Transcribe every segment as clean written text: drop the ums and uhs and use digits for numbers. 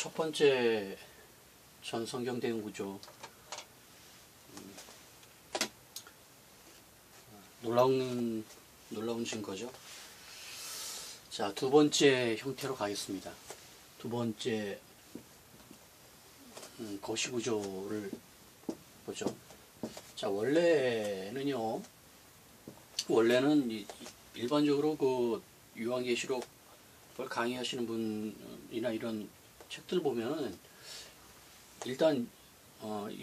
첫 번째 전성경 대응 구조, 놀라운 증거죠. 자, 두 번째 형태로 가겠습니다. 두 번째 거시 구조를 보죠. 자, 원래는 일반적으로 그 요한계시록을 강의하시는 분이나 이런 책들 보면은 일단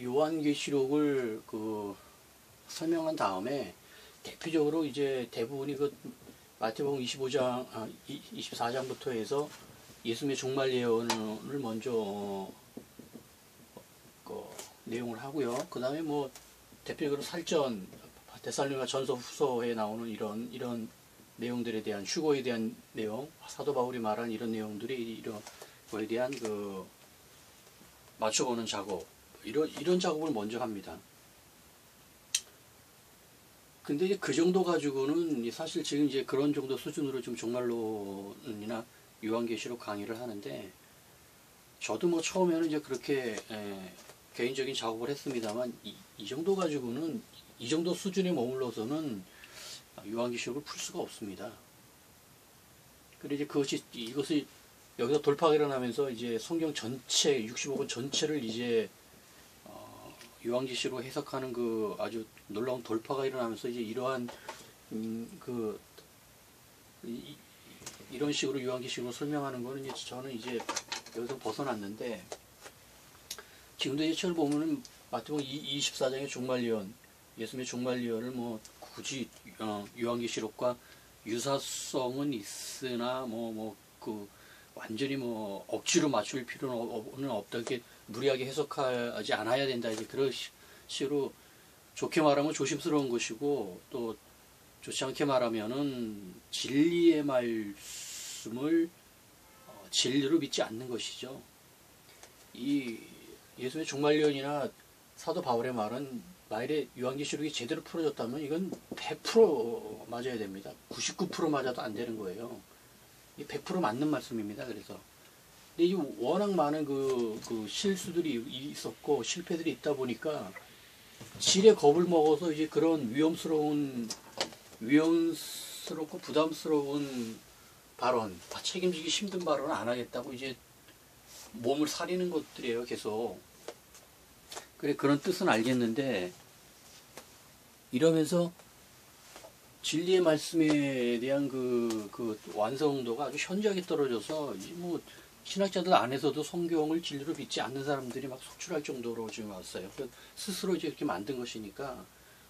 요한계시록을 그 설명한 다음에 대표적으로 이제 대부분이 그 마태복음 24장부터 해서 예수님의 종말 예언을 먼저 내용을 하고요. 그 다음에 뭐 대표적으로 살전, 데살로니가 전서 후서에 나오는 이런 내용들에 대한 휴거에 대한 내용, 사도 바울이 말한 이런 내용들이 이런 거에 대한 그 맞춰보는 작업, 이런 작업을 먼저 합니다. 근데 이제 그 정도 가지고는 사실 지금 이제 그런 정도 수준으로 좀 종말론이나 요한계시록 강의를 하는데, 저도 뭐 처음에는 이제 그렇게 개인적인 작업을 했습니다만 이 정도 가지고는, 이 정도 수준에 머물러서는 요한계시록을 풀 수가 없습니다. 그리고 이제 이것이 여기서 돌파가 일어나면서 이제 성경 전체 65권 전체를 이제 요한계시록 해석하는 그 아주 놀라운 돌파가 일어나면서 이제 이러한 이런 식으로 요한계시록을 설명하는 거는 이제 저는 이제 여기서 벗어났는데, 지금도 이제 책을 보면은 마태복음 24장의 종말 예언, 예수님의 종말 예언을 뭐 굳이 요한계시록과 유사성은 있으나 그 완전히 뭐 억지로 맞출 필요는 없다, 이렇게 무리하게 해석하지 않아야 된다, 이제 그런 식으로 좋게 말하면 조심스러운 것이고, 또 좋지 않게 말하면은 진리의 말씀을 진리로 믿지 않는 것이죠. 이 예수의 종말 예언이나 사도 바울의 말은 만일에 요한계시록이 제대로 풀어졌다면 이건 100% 맞아야 됩니다. 99% 맞아도 안 되는 거예요. 이 100% 맞는 말씀입니다. 그래서 근데 이 워낙 많은 그 실수들이 있었고 실패들이 있다 보니까 질에 겁을 먹어서 이제 그런 위험스럽고 부담스러운 발언, 책임지기 힘든 발언을 안 하겠다고 이제 몸을 사리는 것들이에요, 계속. 그래, 그런 뜻은 알겠는데, 이러면서 진리의 말씀에 대한 그 완성도가 아주 현저하게 떨어져서, 뭐 신학자들 안에서도 성경을 진리로 믿지 않는 사람들이 막 속출할 정도로 지금 왔어요. 스스로 이제 이렇게 만든 것이니까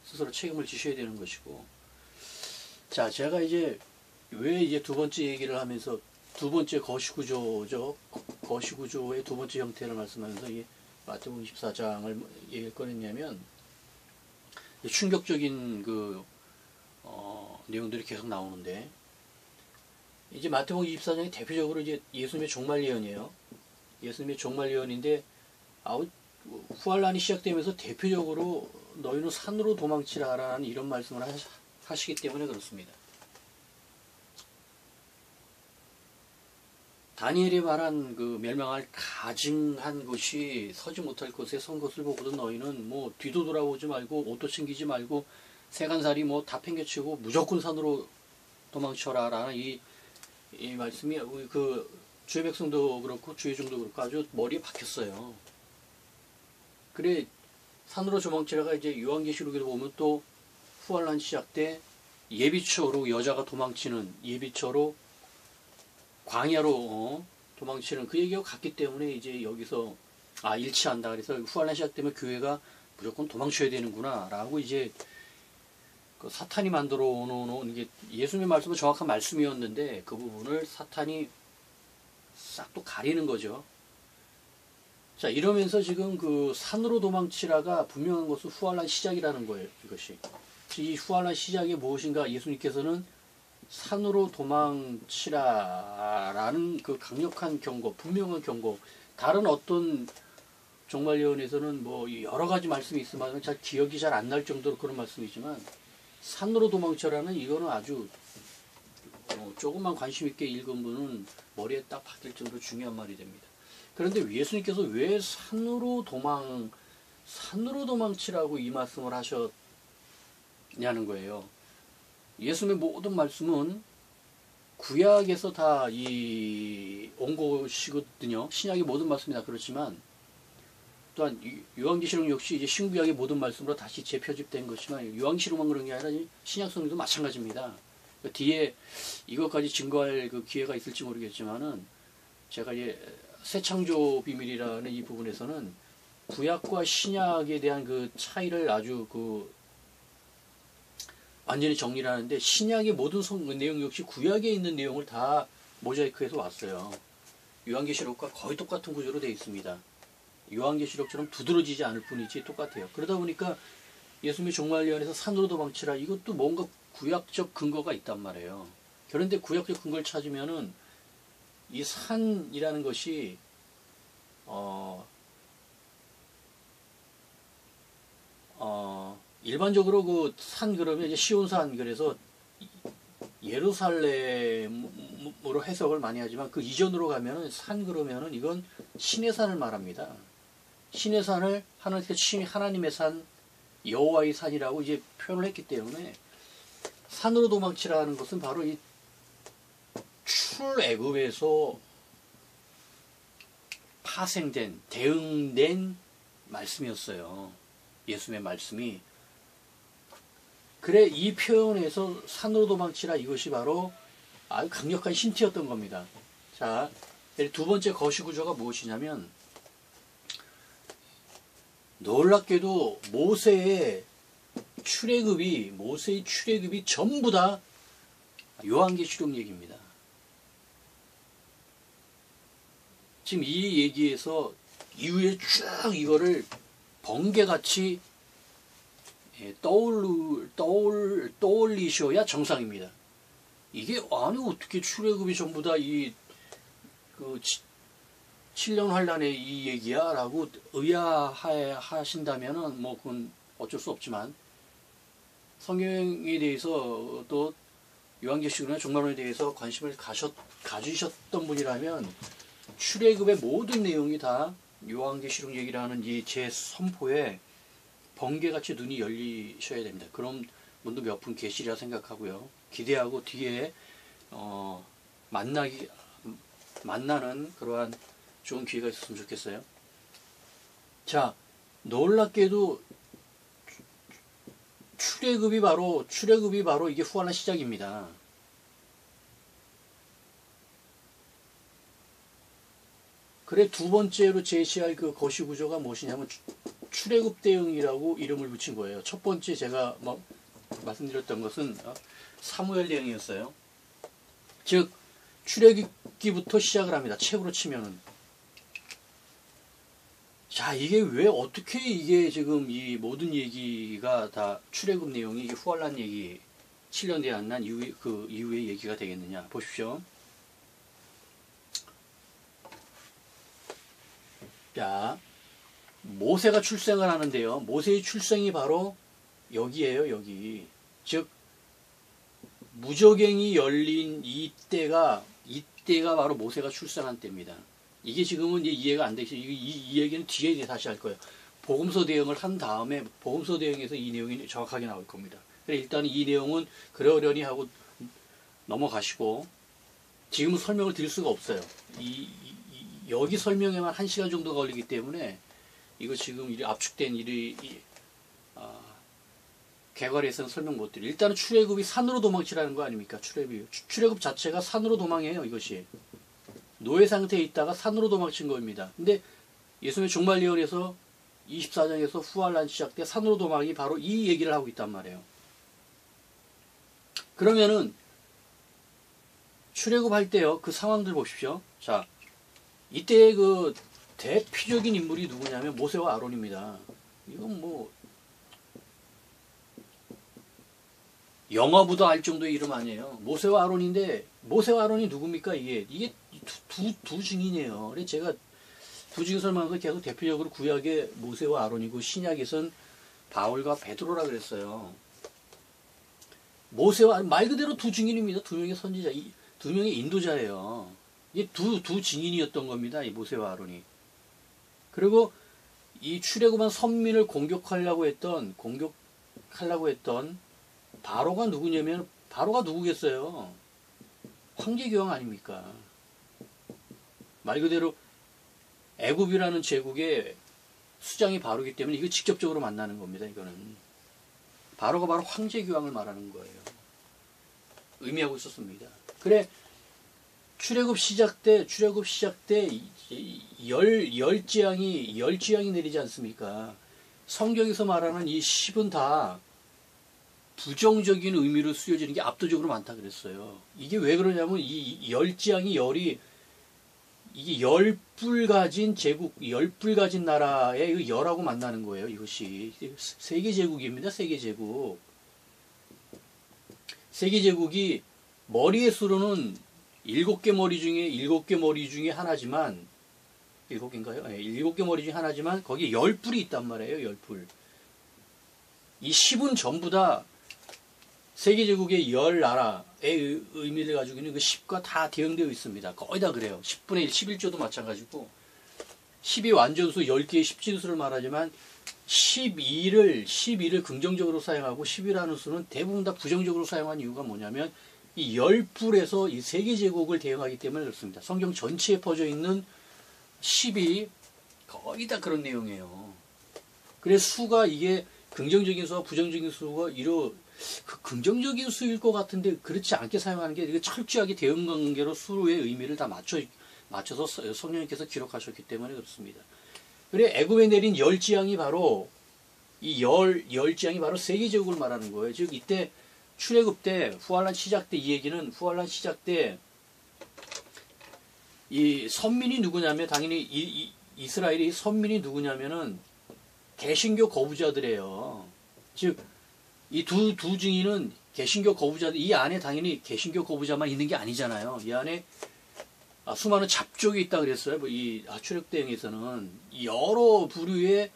스스로 책임을 지셔야 되는 것이고. 자, 제가 이제 왜 이제 두 번째 얘기를 하면서 두 번째 거시구조죠. 거시구조의 두 번째 형태를 말씀하면서 이 마태복음 24장을 얘기를 꺼냈냐면, 충격적인 내용들이 계속 나오는데, 이제 마태복음 24장이 대표적으로 이제 예수님의 종말 예언이에요. 예수님의 종말 예언인데, 후환란이 시작되면서 대표적으로 너희는 산으로 도망치라라는 이런 말씀을 하시기 때문에 그렇습니다. 다니엘이 말한 그 멸망할 가증한 것이 서지 못할 것에 선 것을 보고도 너희는 뭐 뒤도 돌아보지 말고 옷도 챙기지 말고 세간살이 뭐 다 팽개치고 무조건 산으로 도망쳐라라는 이 말씀이 그 주의 백성도 그렇고 주의 종도 그렇고 아주 머리에 박혔어요. 그래, 산으로 도망치라가 이제 요한계시록에도 보면 또 후환란 시작 때 예비처로 여자가 도망치는, 예비처로 광야로 도망치는 그 얘기가 같기 때문에 이제 여기서 일치한다. 그래서 후환란 시작되면 교회가 무조건 도망쳐야 되는구나 라고 이제 그 사탄이 만들어 놓은, 이게 예수님의 말씀은 정확한 말씀이었는데 그 부분을 사탄이 싹 또 가리는 거죠. 자, 이러면서 지금 그 산으로 도망치라가 분명한 것은 후환란 시작이라는 거예요. 이것이 이 후환란 시작이 무엇인가, 예수님께서는 산으로 도망치라라는 그 강력한 경고, 분명한 경고, 다른 어떤 종말 예언에서는 뭐 여러 가지 말씀이 있으면 잘 기억이 잘 안 날 정도로 그런 말씀이지만, 산으로 도망쳐라는 이거는 아주 조금만 관심 있게 읽은 분은 머리에 딱 박힐 정도로 중요한 말이 됩니다. 그런데 예수님께서 왜 산으로 도망치라고 이 말씀을 하셨냐는 거예요. 예수님의 모든 말씀은 구약에서 다 온 것이거든요. 신약의 모든 말씀이 다 그렇지만, 또한 요한계시록 역시 이제 신구약의 모든 말씀으로 다시 재편집된 것이지만, 요한계시록만 그런 게 아니라 신약 성경도 마찬가지입니다. 그 뒤에 이것까지 증거할 그 기회가 있을지 모르겠지만은, 제가 이제 새창조 비밀이라는 이 부분에서는 구약과 신약에 대한 그 차이를 아주 완전히 정리를 하는데, 신약의 모든 내용 역시 구약에 있는 내용을 다 모자이크해서 왔어요. 요한계시록과 거의 똑같은 구조로 되어 있습니다. 요한계시록처럼 두드러지지 않을 뿐이지 똑같아요. 그러다 보니까 예수님의 종말 예언에서 산으로 도망치라, 이것도 뭔가 구약적 근거가 있단 말이에요. 그런데 구약적 근거를 찾으면은 이 산이라는 것이 일반적으로 그 산 그러면 이제 시온산, 그래서 예루살렘으로 해석을 많이 하지만, 그 이전으로 가면은 산 그러면은 이건 신의 산을 말합니다. 신의 산을 하나님의 산, 여호와의 산이라고 이제 표현을 했기 때문에, 산으로 도망치라는 것은 바로 이 출애굽에서 파생된, 대응된 말씀이었어요. 예수님의 말씀이. 그래, 이 표현에서 산으로 도망치라, 이것이 바로 아주 강력한 힌트였던 겁니다. 자, 두 번째 거시구조가 무엇이냐면, 놀랍게도 모세의 출애굽이 전부 다 요한계시록 얘기입니다. 지금 이 얘기에서 이후에 쭉 이거를 번개같이 떠올리셔야 정상입니다. 이게 아니 어떻게 출애굽이 전부 다 그 7년 환란의 이 얘기야? 라고 의아하신다면은 뭐 그건 어쩔 수 없지만, 성경에 대해서 또 요한계시록이나 종말론에 대해서 관심을 가지셨던 분이라면 출애굽의 모든 내용이 다 요한계시록 얘기라는 이 제 선포에 번개같이 눈이 열리셔야 됩니다. 그럼 분도 몇 분 계시리라 생각하고요. 기대하고 뒤에 만나는 그러한 좋은 기회가 있었으면 좋겠어요. 자, 놀랍게도 출애굽이 바로 이게 후환의 시작입니다. 그래, 두 번째로 제시할 그 거시구조가 무엇이냐면 출애굽 대응이라고 이름을 붙인 거예요. 첫 번째 제가 말씀드렸던 것은 사무엘 대응이었어요. 즉 출애굽기부터 시작을 합니다. 책으로 치면은. 자, 이게 왜 어떻게 이게 지금 이 모든 얘기가 다 출애굽 내용이 이게 후환란 얘기, 7년 대환란 이후의 얘기가 되겠느냐 보십시오. 자, 모세가 출생을 하는데요. 모세의 출생이 바로 여기에요, 여기. 즉 무저갱이 열린 이때가 바로 모세가 출생한 때입니다. 이게 지금은 이제 이해가 안 되시죠. 이 얘기는 뒤에 다시 할 거예요. 복음서 대응을 한 다음에 복음서 대응에서 이 내용이 정확하게 나올 겁니다. 일단 이 내용은 그러려니 하고 넘어가시고, 지금은 설명을 드릴 수가 없어요. 여기 설명에만 1시간 정도 걸리기 때문에 이거 지금 압축된 개괄해서는 설명 못 드려요. 일단은 출애굽이 산으로 도망치라는 거 아닙니까? 출애굽 자체가 산으로 도망해요. 이것이 노예 상태에 있다가 산으로 도망친 겁니다. 근데 예수님의 종말 예언에서 24장에서 후환란 시작 때 산으로 도망이 바로 이 얘기를 하고 있단 말이에요. 그러면은 출애굽할 때요, 그 상황들 보십시오. 자, 이때 그 대표적인 인물이 누구냐면 모세와 아론입니다. 이건 뭐 영화보다 알 정도의 이름 아니에요. 모세와 아론인데, 모세와 아론이 누굽니까? 이게 두 증인이에요. 그래서 제가 두 증인 설명하면서 계속 대표적으로 구약의 모세와 아론이고 신약에선 바울과 베드로라 그랬어요. 모세와 말 그대로 두 증인입니다. 두 명의 선지자, 두 명의 인도자예요. 이 두 증인이었던 겁니다. 이 모세와 아론이. 그리고 이 출애굽한 선민을 공격하려고 했던 바로가 누구냐면, 바로가 누구겠어요? 황제교황 아닙니까? 말 그대로 애굽이라는 제국의 수장이 바로이기 때문에 이거 직접적으로 만나는 겁니다. 이거는 바로가 바로 황제교황을 말하는 거예요. 의미하고 있었습니다. 그래, 출애굽 시작 때 열재앙이 내리지 않습니까? 성경에서 말하는 이 10은 다 부정적인 의미로 쓰여지는 게 압도적으로 많다 그랬어요. 이게 왜 그러냐면 이 열재앙이 이게 열불 가진 제국, 열불 가진 나라의 열하고 만나는 거예요. 이것이 세계제국입니다. 세계제국. 세계제국이 머리의 수로는 7개 머리 중에 하나지만, 7개인가요? 네, 7개 머리 중에 하나지만 거기에 10뿔이 있단 말이에요. 10뿔. 이 10은 전부 다 세계제국의 10나라의 의미를 가지고 있는 그 10과 다 대응되어 있습니다. 거의 다 그래요. 10분의 1, 11조도 마찬가지고, 10이 완전수 10개의 십진수를 말하지만 12를 긍정적으로 사용하고 10이라는 수는 대부분 다 부정적으로 사용한 이유가 뭐냐면 이 10뿔에서 이 세계제국을 대응하기 때문에 그렇습니다. 성경 전체에 퍼져 있는 10이 거의 다 그런 내용이에요. 그래서 수가 이게 긍정적인 수와 부정적인 수가 긍정적인 수일 것 같은데 그렇지 않게 사용하는 게 철저하게 대응 관계로 수의 의미를 다 맞춰서 성령님께서 기록하셨기 때문에 그렇습니다. 그래, 애굽에 내린 열재앙이 바로 이 열재앙이 바로 세계제국을 말하는 거예요. 즉 이때 출애굽 때 후환란 시작 때 이 얘기는 후환란 시작 때 이 선민이 누구냐면 당연히 이스라엘이 선민이 누구냐면은 개신교 거부자들이에요. 즉 이 두 증인은 개신교 거부자들, 이 안에 당연히 개신교 거부자만 있는 게 아니잖아요. 이 안에 수많은 잡족이 있다 그랬어요. 이 출애굽 대응에서는 여러 부류의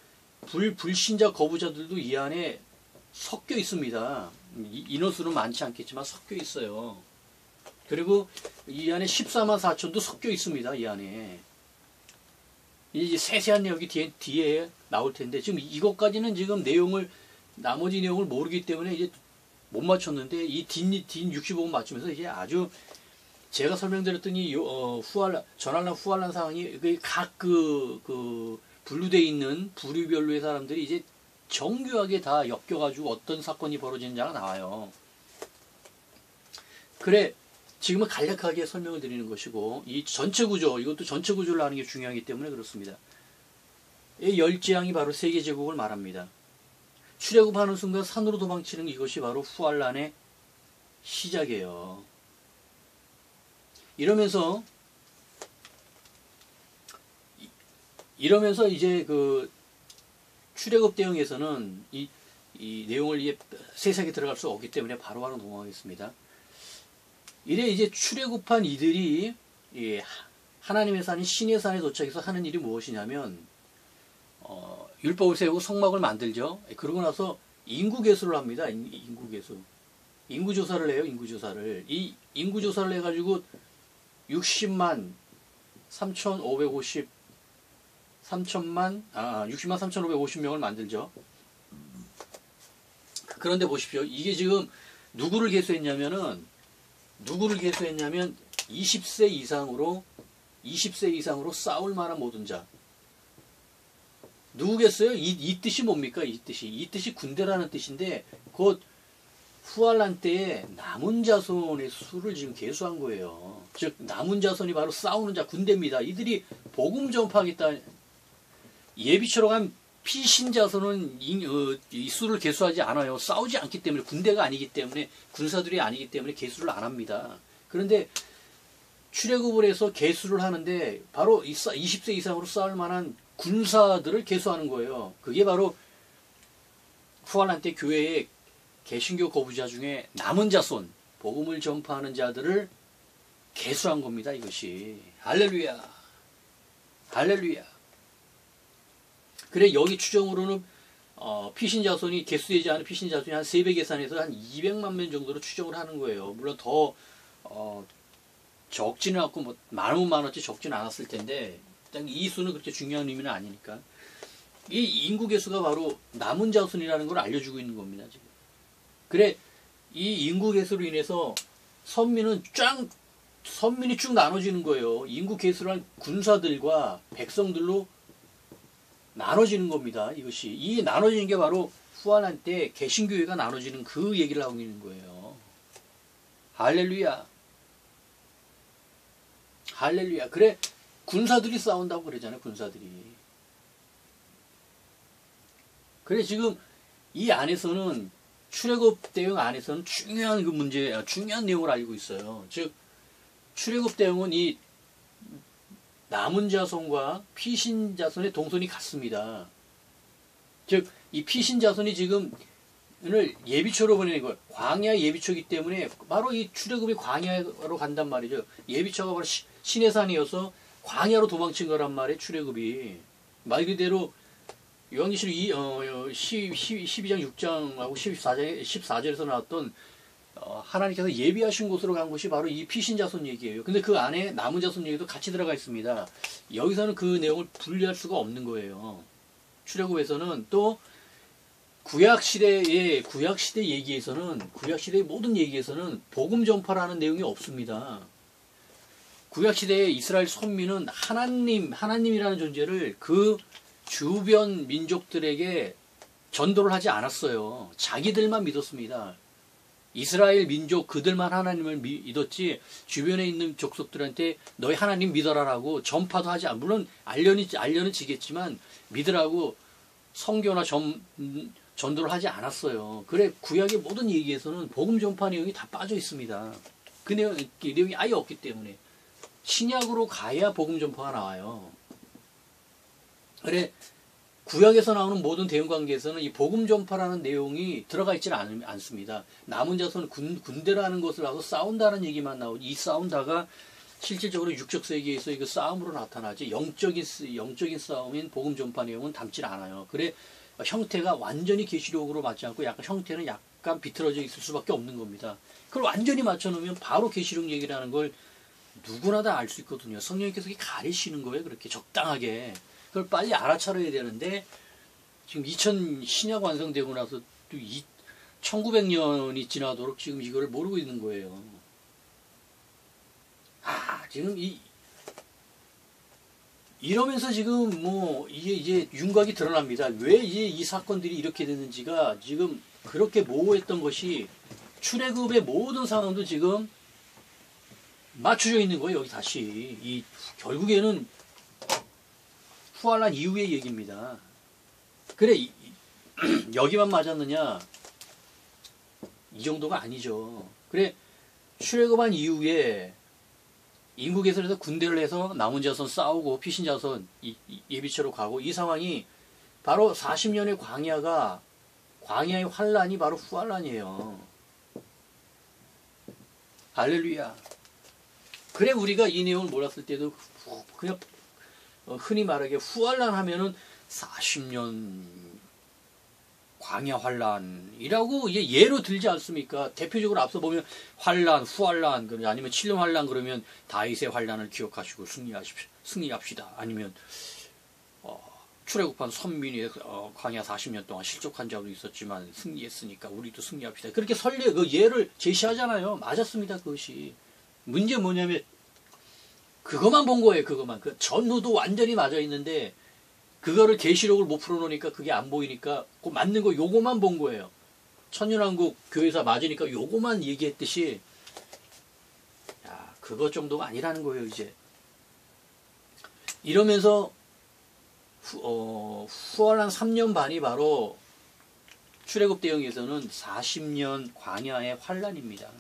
불신자 거부자들도 이 안에 섞여 있습니다. 인원수는 많지 않겠지만 섞여 있어요. 그리고 이 안에 14만 4천도 섞여 있습니다. 이 안에. 이제 세세한 내용이 뒤에 나올 텐데, 지금 이것까지는 지금 나머지 내용을 모르기 때문에 이제 못 맞췄는데, 이 뒷 65분 맞추면서 이제 아주 제가 설명드렸더니, 전할란 후할란 상황이 각 분류되어 있는 부류별로의 사람들이 이제 정교하게 다 엮여가지고 어떤 사건이 벌어지는지가 나와요. 그래, 지금은 간략하게 설명을 드리는 것이고, 이 전체 구조, 이것도 전체 구조를 아는 게 중요하기 때문에 그렇습니다. 이 열재앙이 바로 세계제국을 말합니다. 출애굽하는 순간 산으로 도망치는 이것이 바로 후할란의 시작이에요. 이러면서 이제 출애굽 대응에서는 이 내용을 세세하게 들어갈 수 없기 때문에 바로바로 넘어가겠습니다. 이래 이제 출애굽한 이들이 하나님의 산인 신의 산에 도착해서 하는 일이 무엇이냐면, 율법을 세우고 성막을 만들죠. 그러고 나서 인구개수를 합니다. 인구개수. 인구조사를 해요. 인구조사를. 이 인구조사를 해가지고 60만 3,550명을 만들죠. 그런데 보십시오. 이게 지금 누구를 개수했냐면 20세 이상으로 싸울 만한 모든 자. 누구겠어요? 이 뜻이 뭡니까? 이 뜻이 군대라는 뜻인데, 곧 후할란 때에 남은 자손의 수를 지금 계수한 거예요. 즉 남은 자손이 바로 싸우는 자, 군대입니다. 이들이 복음 전파하겠다. 예비처럼 한 피신 자손은 이 수를 계수하지 않아요. 싸우지 않기 때문에, 군대가 아니기 때문에, 군사들이 아니기 때문에 계수를 안 합니다. 그런데 출애굽을 해서 계수를 하는데 바로 20세 이상으로 싸울 만한 군사들을 계수하는 거예요. 그게 바로 후할란 때 교회의 개신교 거부자 중에 남은 자손, 복음을 전파하는 자들을 계수한 겁니다. 이것이. 할렐루야. 할렐루야. 그래, 여기 추정으로는 피신 자손이 계수되지 않은 피신 자손이 한 3배 계산해서 한 200만 명 정도로 추정을 하는 거예요. 물론 더 적지는 않고 뭐 많으면 많았지 적지는 않았을 텐데 일단 이 수는 그렇게 중요한 의미는 아니니까 이 인구 개수가 바로 남은 자손이라는 걸 알려주고 있는 겁니다. 지금. 그래 이 인구 개수로 인해서 선민이 쭉 나눠지는 거예요. 인구 개수란 군사들과 백성들로 나눠지는 겁니다. 이것이 이 나눠지는 게 바로 후환한 때 개신교회가 나눠지는 그 얘기를 하고 있는 거예요. 할렐루야. 할렐루야. 그래 군사들이 싸운다고 그러잖아요. 군사들이. 그래 지금 이 안에서는 출애굽 대응 안에서는 중요한 그 문제, 중요한 내용을 알고 있어요. 즉 출애굽 대응은 이 남은 자손과 피신 자손의 동선이 같습니다. 즉 이 피신 자손이 지금 오늘 예비초로 보내는 거예요. 광야 예비초이기 때문에 바로 이 출애굽이 광야로 간단 말이죠. 예비초가 바로 신의 산이어서 광야로 도망친 거란 말이에요. 출애굽이 말 그대로 요한계시록 12장 6장하고 14절에서 나왔던 하나님께서 예비하신 곳으로 간 곳이 바로 이 피신 자손 얘기예요. 근데 그 안에 남은 자손 얘기도 같이 들어가 있습니다. 여기서는 그 내용을 분리할 수가 없는 거예요. 출애굽에서는 또 구약시대의 얘기에서는 구약시대의 모든 얘기에서는 복음 전파라는 내용이 없습니다. 구약시대의 이스라엘 선민은 하나님이라는 존재를 그 주변 민족들에게 전도를 하지 않았어요. 자기들만 믿었습니다. 이스라엘 민족 그들만 하나님을 믿었지 주변에 있는 족속들한테 너희 하나님 믿어라라고 전파도 하지 않고 물론 알려는 지겠지만 믿으라고 성교나 전도를 하지 않았어요. 그래 구약의 모든 얘기에서는 복음 전파 내용이 다 빠져 있습니다. 그 내용이 아예 없기 때문에 신약으로 가야 복음 전파가 나와요. 그래 구약에서 나오는 모든 대응 관계에서는 이 복음 전파라는 내용이 들어가 있지는 않습니다. 남은 자손은 군대라는 것을 하고 싸운다는 얘기만 나오지 이 싸운다가 실질적으로 육적 세계에서 이거 싸움으로 나타나지 영적인 싸움인 복음 전파 내용은 담질 않아요. 그래 형태가 완전히 계시록으로 맞지 않고 형태는 약간 비틀어져 있을 수밖에 없는 겁니다. 그걸 완전히 맞춰놓으면 바로 계시록 얘기라는 걸 누구나 다 알 수 있거든요. 성령님께서 가리시는 거예요. 그렇게 적당하게. 그걸 빨리 알아차려야 되는데 지금 2000 신약 완성되고 나서 또 1900년이 지나도록 지금 이거를 모르고 있는 거예요. 지금 이러면서 지금 뭐 이게 이제 윤곽이 드러납니다. 왜 이제 이 사건들이 이렇게 됐는지가 지금 그렇게 모호했던 것이 출애굽의 모든 상황도 지금 맞춰져 있는 거예요. 여기 다시 결국에는 후환란 이후의 얘기입니다. 그래 여기만 맞았느냐? 이 정도가 아니죠. 그래 출애굽한 이후에 인국에서 군대를 해서 남은 자손 싸우고 피신 자손 예비처로 가고 이 상황이 바로 40년의 광야의 환란이 바로 후환란이에요. 할렐루야. 그래 우리가 이 내용을 몰랐을 때도 그냥 흔히 말하기에 후환란 하면은 40년 광야 환란이라고 이게 예로 들지 않습니까? 대표적으로 앞서 보면 환란, 후환란, 아니면 7년 환란 그러면 다윗의 환란을 기억하시고 승리합시다. 아니면 출애굽한 선민이 광야 40년 동안 실족한 자도 있었지만 승리했으니까 우리도 승리합시다. 그렇게 그 예를 제시하잖아요. 맞았습니다. 그것이. 문제 뭐냐면 그것만 본 거예요. 그것만. 그 전후도 완전히 맞아 있는데 그거를 계시록을 못 풀어놓으니까 그게 안 보이니까 그 맞는 거 요거만 본 거예요. 천년왕국 교회사 맞으니까 요거만 얘기했듯이 그거 정도가 아니라는 거예요. 이제 이러면서 후환란 3년 반이 바로 출애굽 대응에서는 40년 광야의 환란입니다.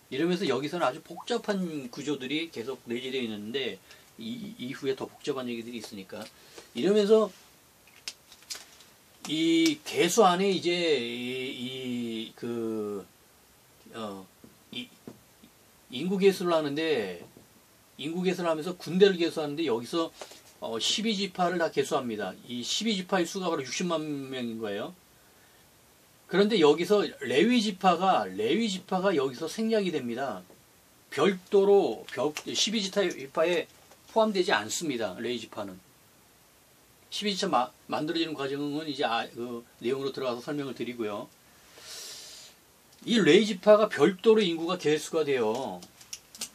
이러면서 여기서는 아주 복잡한 구조들이 계속 내재되어 있는데 이후에 더 복잡한 얘기들이 있으니까 이러면서 이 개수 안에 이제 인구 개수를 하는데 인구 개수를 하면서 군대를 개수하는데 여기서 12지파를 다 개수합니다. 이 12지파의 수가 바로 60만 명인 거예요. 그런데 여기서 레위 지파가 여기서 생략이 됩니다. 별도로 12지파에 포함되지 않습니다. 레이지파는. 12지파 만들어지는 과정은 이제 그 내용으로 들어가서 설명을 드리고요. 이 레이지파가 별도로 인구가 개수가 돼요.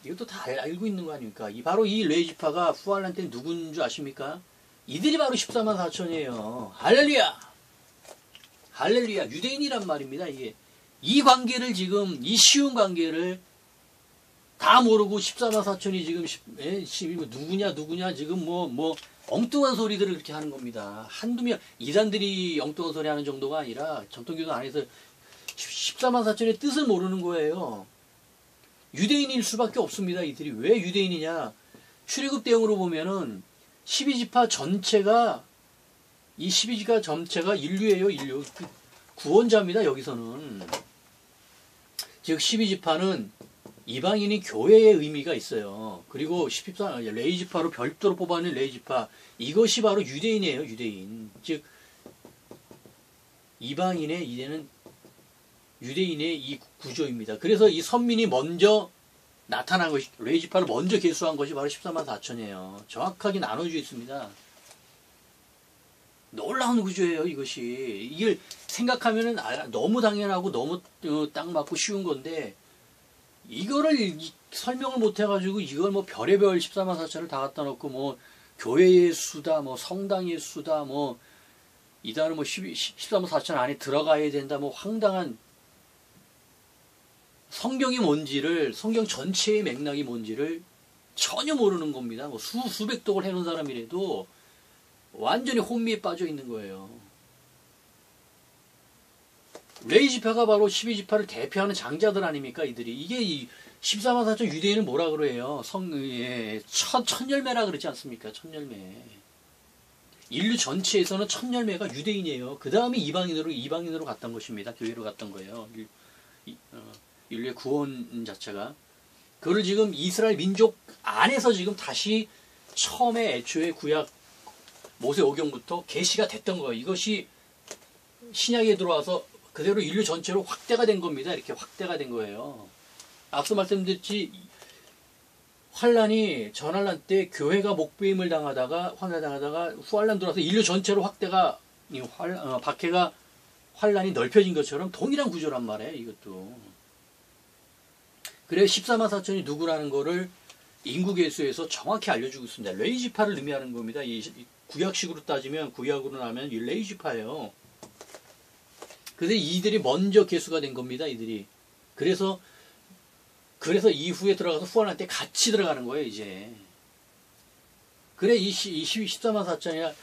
이것도 다 알고 있는 거 아닙니까? 바로 이 레이지파가 후알란 때 누군 줄 아십니까? 이들이 바로 14만 4천이에요. 할렐루야! 할렐루야! 유대인이란 말입니다. 이게 이 관계를 지금 이 쉬운 관계를 다 모르고 14만 4천이 지금 누구냐 지금 뭐 엉뚱한 소리들을 그렇게 하는 겁니다. 한두 명 이단들이 엉뚱한 소리 하는 정도가 아니라 전통교도 안에서 14만 4천의 뜻을 모르는 거예요. 유대인일 수밖에 없습니다. 이들이 왜 유대인이냐? 출애굽 대응으로 보면은 12지파 전체가 이 12지파 전체가 인류예요. 인류 구원자입니다. 여기서는 즉 12지파는 이방인이 교회의 의미가 있어요. 그리고 14 레이지파로 별도로 뽑아낸 레이지파 이것이 바로 유대인이에요. 유대인 즉 이방인의 이제는 유대인의 이 구조입니다. 그래서 이 선민이 먼저 나타난 것이 레이지파를 먼저 개수한 것이 바로 14만 4천이에요. 정확하게 나눠져 있습니다. 놀라운 구조예요. 이것이 이걸 생각하면은 너무 당연하고 너무 딱 맞고 쉬운 건데 이거를 설명을 못 해가지고 이걸 뭐 별의별 14만 4천을 다 갖다 놓고 뭐 교회의 수다 뭐 성당의 수다 뭐 이단은 뭐 14만 4천 안에 들어가야 된다 뭐 황당한 성경이 뭔지를 성경 전체의 맥락이 뭔지를 전혀 모르는 겁니다. 뭐 수백 독을 해놓은 사람이라도 완전히 혼미에 빠져 있는 거예요. 레이지파가 바로 12지파를 대표하는 장자들 아닙니까? 이들이 이게 이 14만 4천 유대인을 뭐라 그래요? 첫 열매라 그러지 않습니까? 첫 열매. 인류 전체에서는 첫 열매가 유대인이에요. 그 다음에 이방인으로 갔던 것입니다. 교회로 갔던 거예요. 인류의 구원 자체가. 그걸 지금 이스라엘 민족 안에서 지금 다시 처음에 애초에 구약 모세오경부터 계시가 됐던 거예요. 이것이 신약에 들어와서 그대로 인류 전체로 확대가 된 겁니다. 이렇게 확대가 된 거예요. 앞서 말씀드렸지 환란이 전환란 때 교회가 목배임을 당하다가 후환란 들어와서 인류 전체로 확대가 박해가 환란이 넓혀진 것처럼 동일한 구조란 말이에요. 이것도. 그래 14만 4천이 누구라는 거를 인구계수에서 정확히 알려주고 있습니다. 레이지파를 의미하는 겁니다. 이 구약식으로 따지면 구약으로 나면 이 레이지파예요. 그래서 이들이 먼저 계수가 된 겁니다. 이들이. 그래서 이후에 들어가서 후환할 때 같이 들어가는 거예요. 이제. 그래 이 14만 4천이나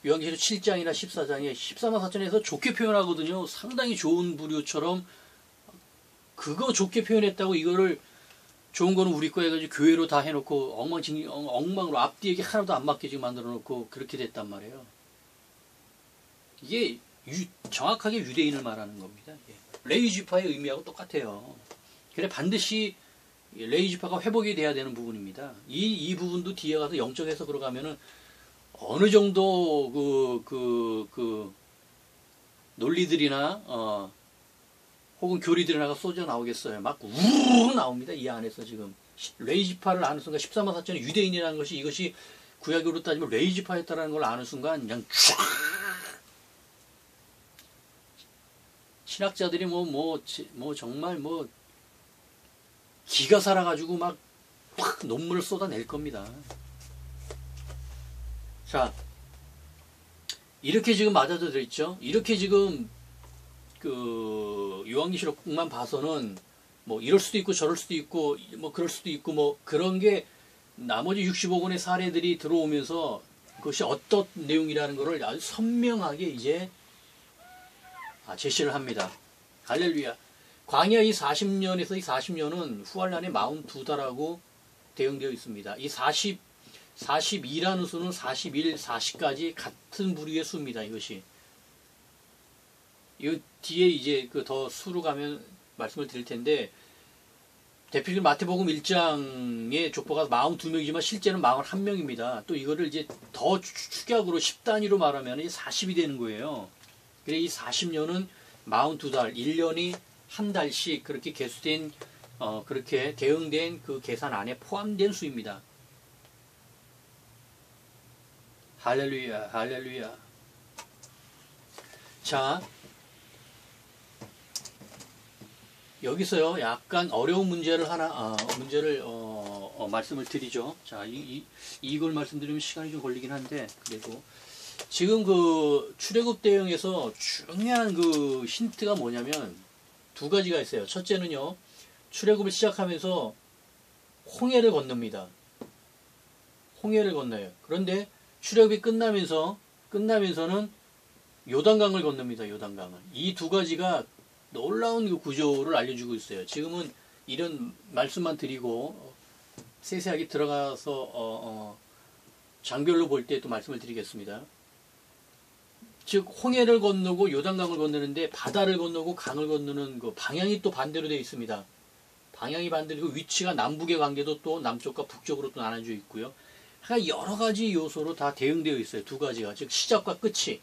요한계시록 7장이나 14장에 14만 4천에서 좋게 표현하거든요. 상당히 좋은 부류처럼 그거 좋게 표현했다고 이거를 좋은 거는 우리 거 해가지고 교회로 다 해놓고 엉망으로 앞뒤에게 하나도 안 맞게 지금 만들어 놓고 그렇게 됐단 말이에요. 이게 정확하게 유대인을 말하는 겁니다. 레이지파의 의미하고 똑같아요. 그래 반드시 레이지파가 회복이 돼야 되는 부분입니다. 이 부분도 뒤에 가서 영적 해석으로 가면은 어느 정도 그 논리들이나 혹은 교리들이나가 쏟아 나오겠어요. 막 우르르 나옵니다. 이 안에서 지금 레이지파를 아는 순간 14만 4천의 유대인이라는 것이 이것이 구약으로 따지면 레이지파였다라는 걸 아는 순간 그냥 쫙 신학자들이 뭐 정말 뭐 기가 살아가지고 막 확 논문을 쏟아낼 겁니다. 자, 이렇게 지금 맞아져 들어있죠. 이렇게 지금 그 요한계시록만 봐서는 뭐 이럴 수도 있고 저럴 수도 있고 뭐 그럴 수도 있고 뭐 그런 게 나머지 65권의 사례들이 들어오면서 그것이 어떤 내용이라는 것을 아주 선명하게 이제 제시를 합니다. 할렐루야. 광야 이 40년에서 이 40년은 후환란의 42달하고 대응되어 있습니다. 이 42라는 수는 41, 40까지 같은 부류의 수입니다. 이것이. 이 뒤에 이제 그 더 수로 가면 말씀을 드릴 텐데 대표적으로 마태복음 1장의 족보가 42명이지만 실제는 41명입니다. 또 이거를 이제 더 축약으로 10단위로 말하면 40이 되는 거예요. 그래 이 40년은 42달, 1년이 한 달씩 그렇게 개수된 그렇게 대응된 그 계산 안에 포함된 수입니다. 할렐루야, 할렐루야. 자, 여기서요, 약간 어려운 문제를 말씀을 드리죠. 자, 이걸 말씀드리면 시간이 좀 걸리긴 한데, 그래도. 지금 그 출애굽 대응에서 중요한 그 힌트가 뭐냐면, 두 가지가 있어요. 첫째는요, 출애굽을 시작하면서 홍해를 건넙니다. 홍해를 건너요. 그런데 출애굽이 끝나면서는 요단강을 건넙니다. 요단강을. 이 두 가지가 놀라운 그 구조를 알려주고 있어요. 지금은 이런 말씀만 드리고 세세하게 들어가서 장별로 볼 때 또 말씀을 드리겠습니다. 즉 홍해를 건너고 요단강을 건너는데 바다를 건너고 강을 건너는 그 방향이 또 반대로 되어 있습니다. 방향이 반대로 위치가 남북의 관계도 또 남쪽과 북쪽으로 또 나눠져 있고요. 그러니까 여러 가지 요소로 다 대응되어 있어요. 두 가지가. 즉 시작과 끝이.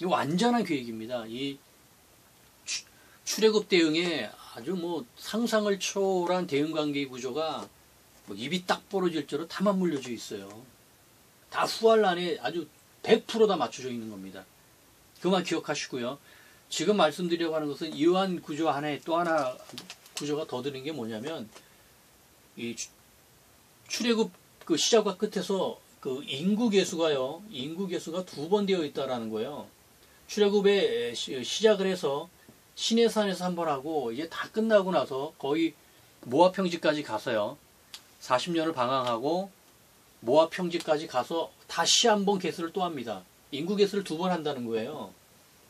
이 완전한 계획입니다. 이 출애굽 대응에 아주 뭐 상상을 초월한 대응관계 구조가 뭐 입이 딱 벌어질 대로 다 맞물려져 있어요. 다 후알란에 아주 100% 다 맞춰져 있는 겁니다. 그만 기억하시고요. 지금 말씀드리려고 하는 것은 이러한 구조 안에 또 하나 구조가 더 드는 게 뭐냐면 이 출애굽 그 시작과 끝에서 그 인구 계수가요. 인구 계수가 두 번 되어 있다라는 거예요. 출애굽에 시작을 해서 시내산에서 한 번 하고 이제 다 끝나고 나서 거의 모압 평지까지 가서요. 40년을 방황하고 모압 평지까지 가서 다시 한 번 계수를 또 합니다. 인구 계수를 두 번 한다는 거예요.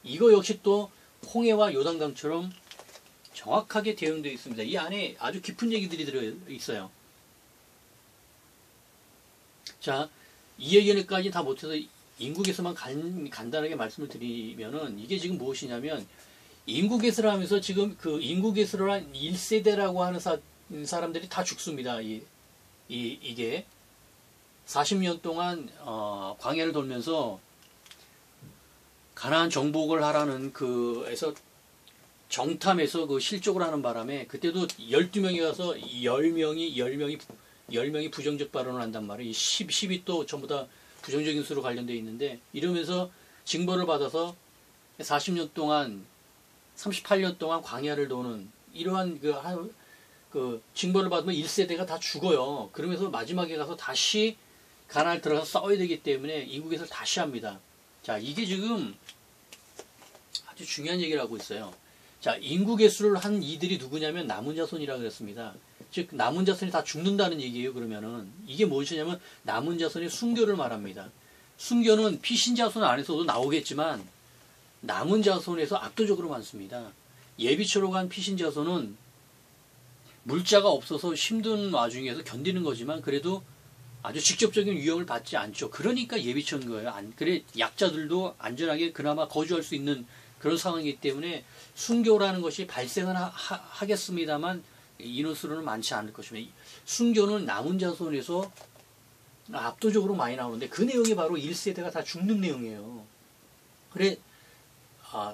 이거 역시 또 홍해와 요단강처럼 정확하게 대응되어 있습니다. 이 안에 아주 깊은 얘기들이 들어있어요. 자, 이 얘기까지 다 못해서 인구계수만 간단하게 말씀을 드리면은 이게 지금 무엇이냐면 인구계수를 하면서 지금 그 인구계수를 한 1세대라고 하는 사람들이 다 죽습니다. 이게 40년 동안 광야를 돌면서 가나안 정복을 하라는 그에서 정탐에서 그 실족을 하는 바람에 그때도 12명이 가서 10명이 부정적 발언을 한단 말이에요. 10이 또 전부 다 부정적인 수로 관련되어 있는데 이러면서 징벌을 받아서 40년 동안 38년 동안 광야를 도는 이러한 그 징벌을 받으면 1세대가 다 죽어요. 그러면서 마지막에 가서 다시 가나안에 들어가서 싸워야 되기 때문에 인구계수를 다시 합니다. 자, 이게 지금 아주 중요한 얘기를 하고 있어요. 자, 인구계수를 한 이들이 누구냐면 남은 자손이라고 했습니다. 즉 남은 자손이 다 죽는다는 얘기예요. 그러면은 이게 무엇이냐면 남은 자손의 순교를 말합니다. 순교는 피신자손 안에서도 나오겠지만 남은 자손에서 압도적으로 많습니다. 예비처로 간 피신자손은 물자가 없어서 힘든 와중에서 견디는 거지만 그래도 아주 직접적인 위험을 받지 않죠. 그러니까 예비처인 거예요. 그래 약자들도 안전하게 그나마 거주할 수 있는 그런 상황이기 때문에 순교라는 것이 발생은 하겠습니다만 인원수로는 많지 않을 것입니다. 순교는 남은 자손에서 압도적으로 많이 나오는데 그 내용이 바로 1세대가 다 죽는 내용이에요. 그래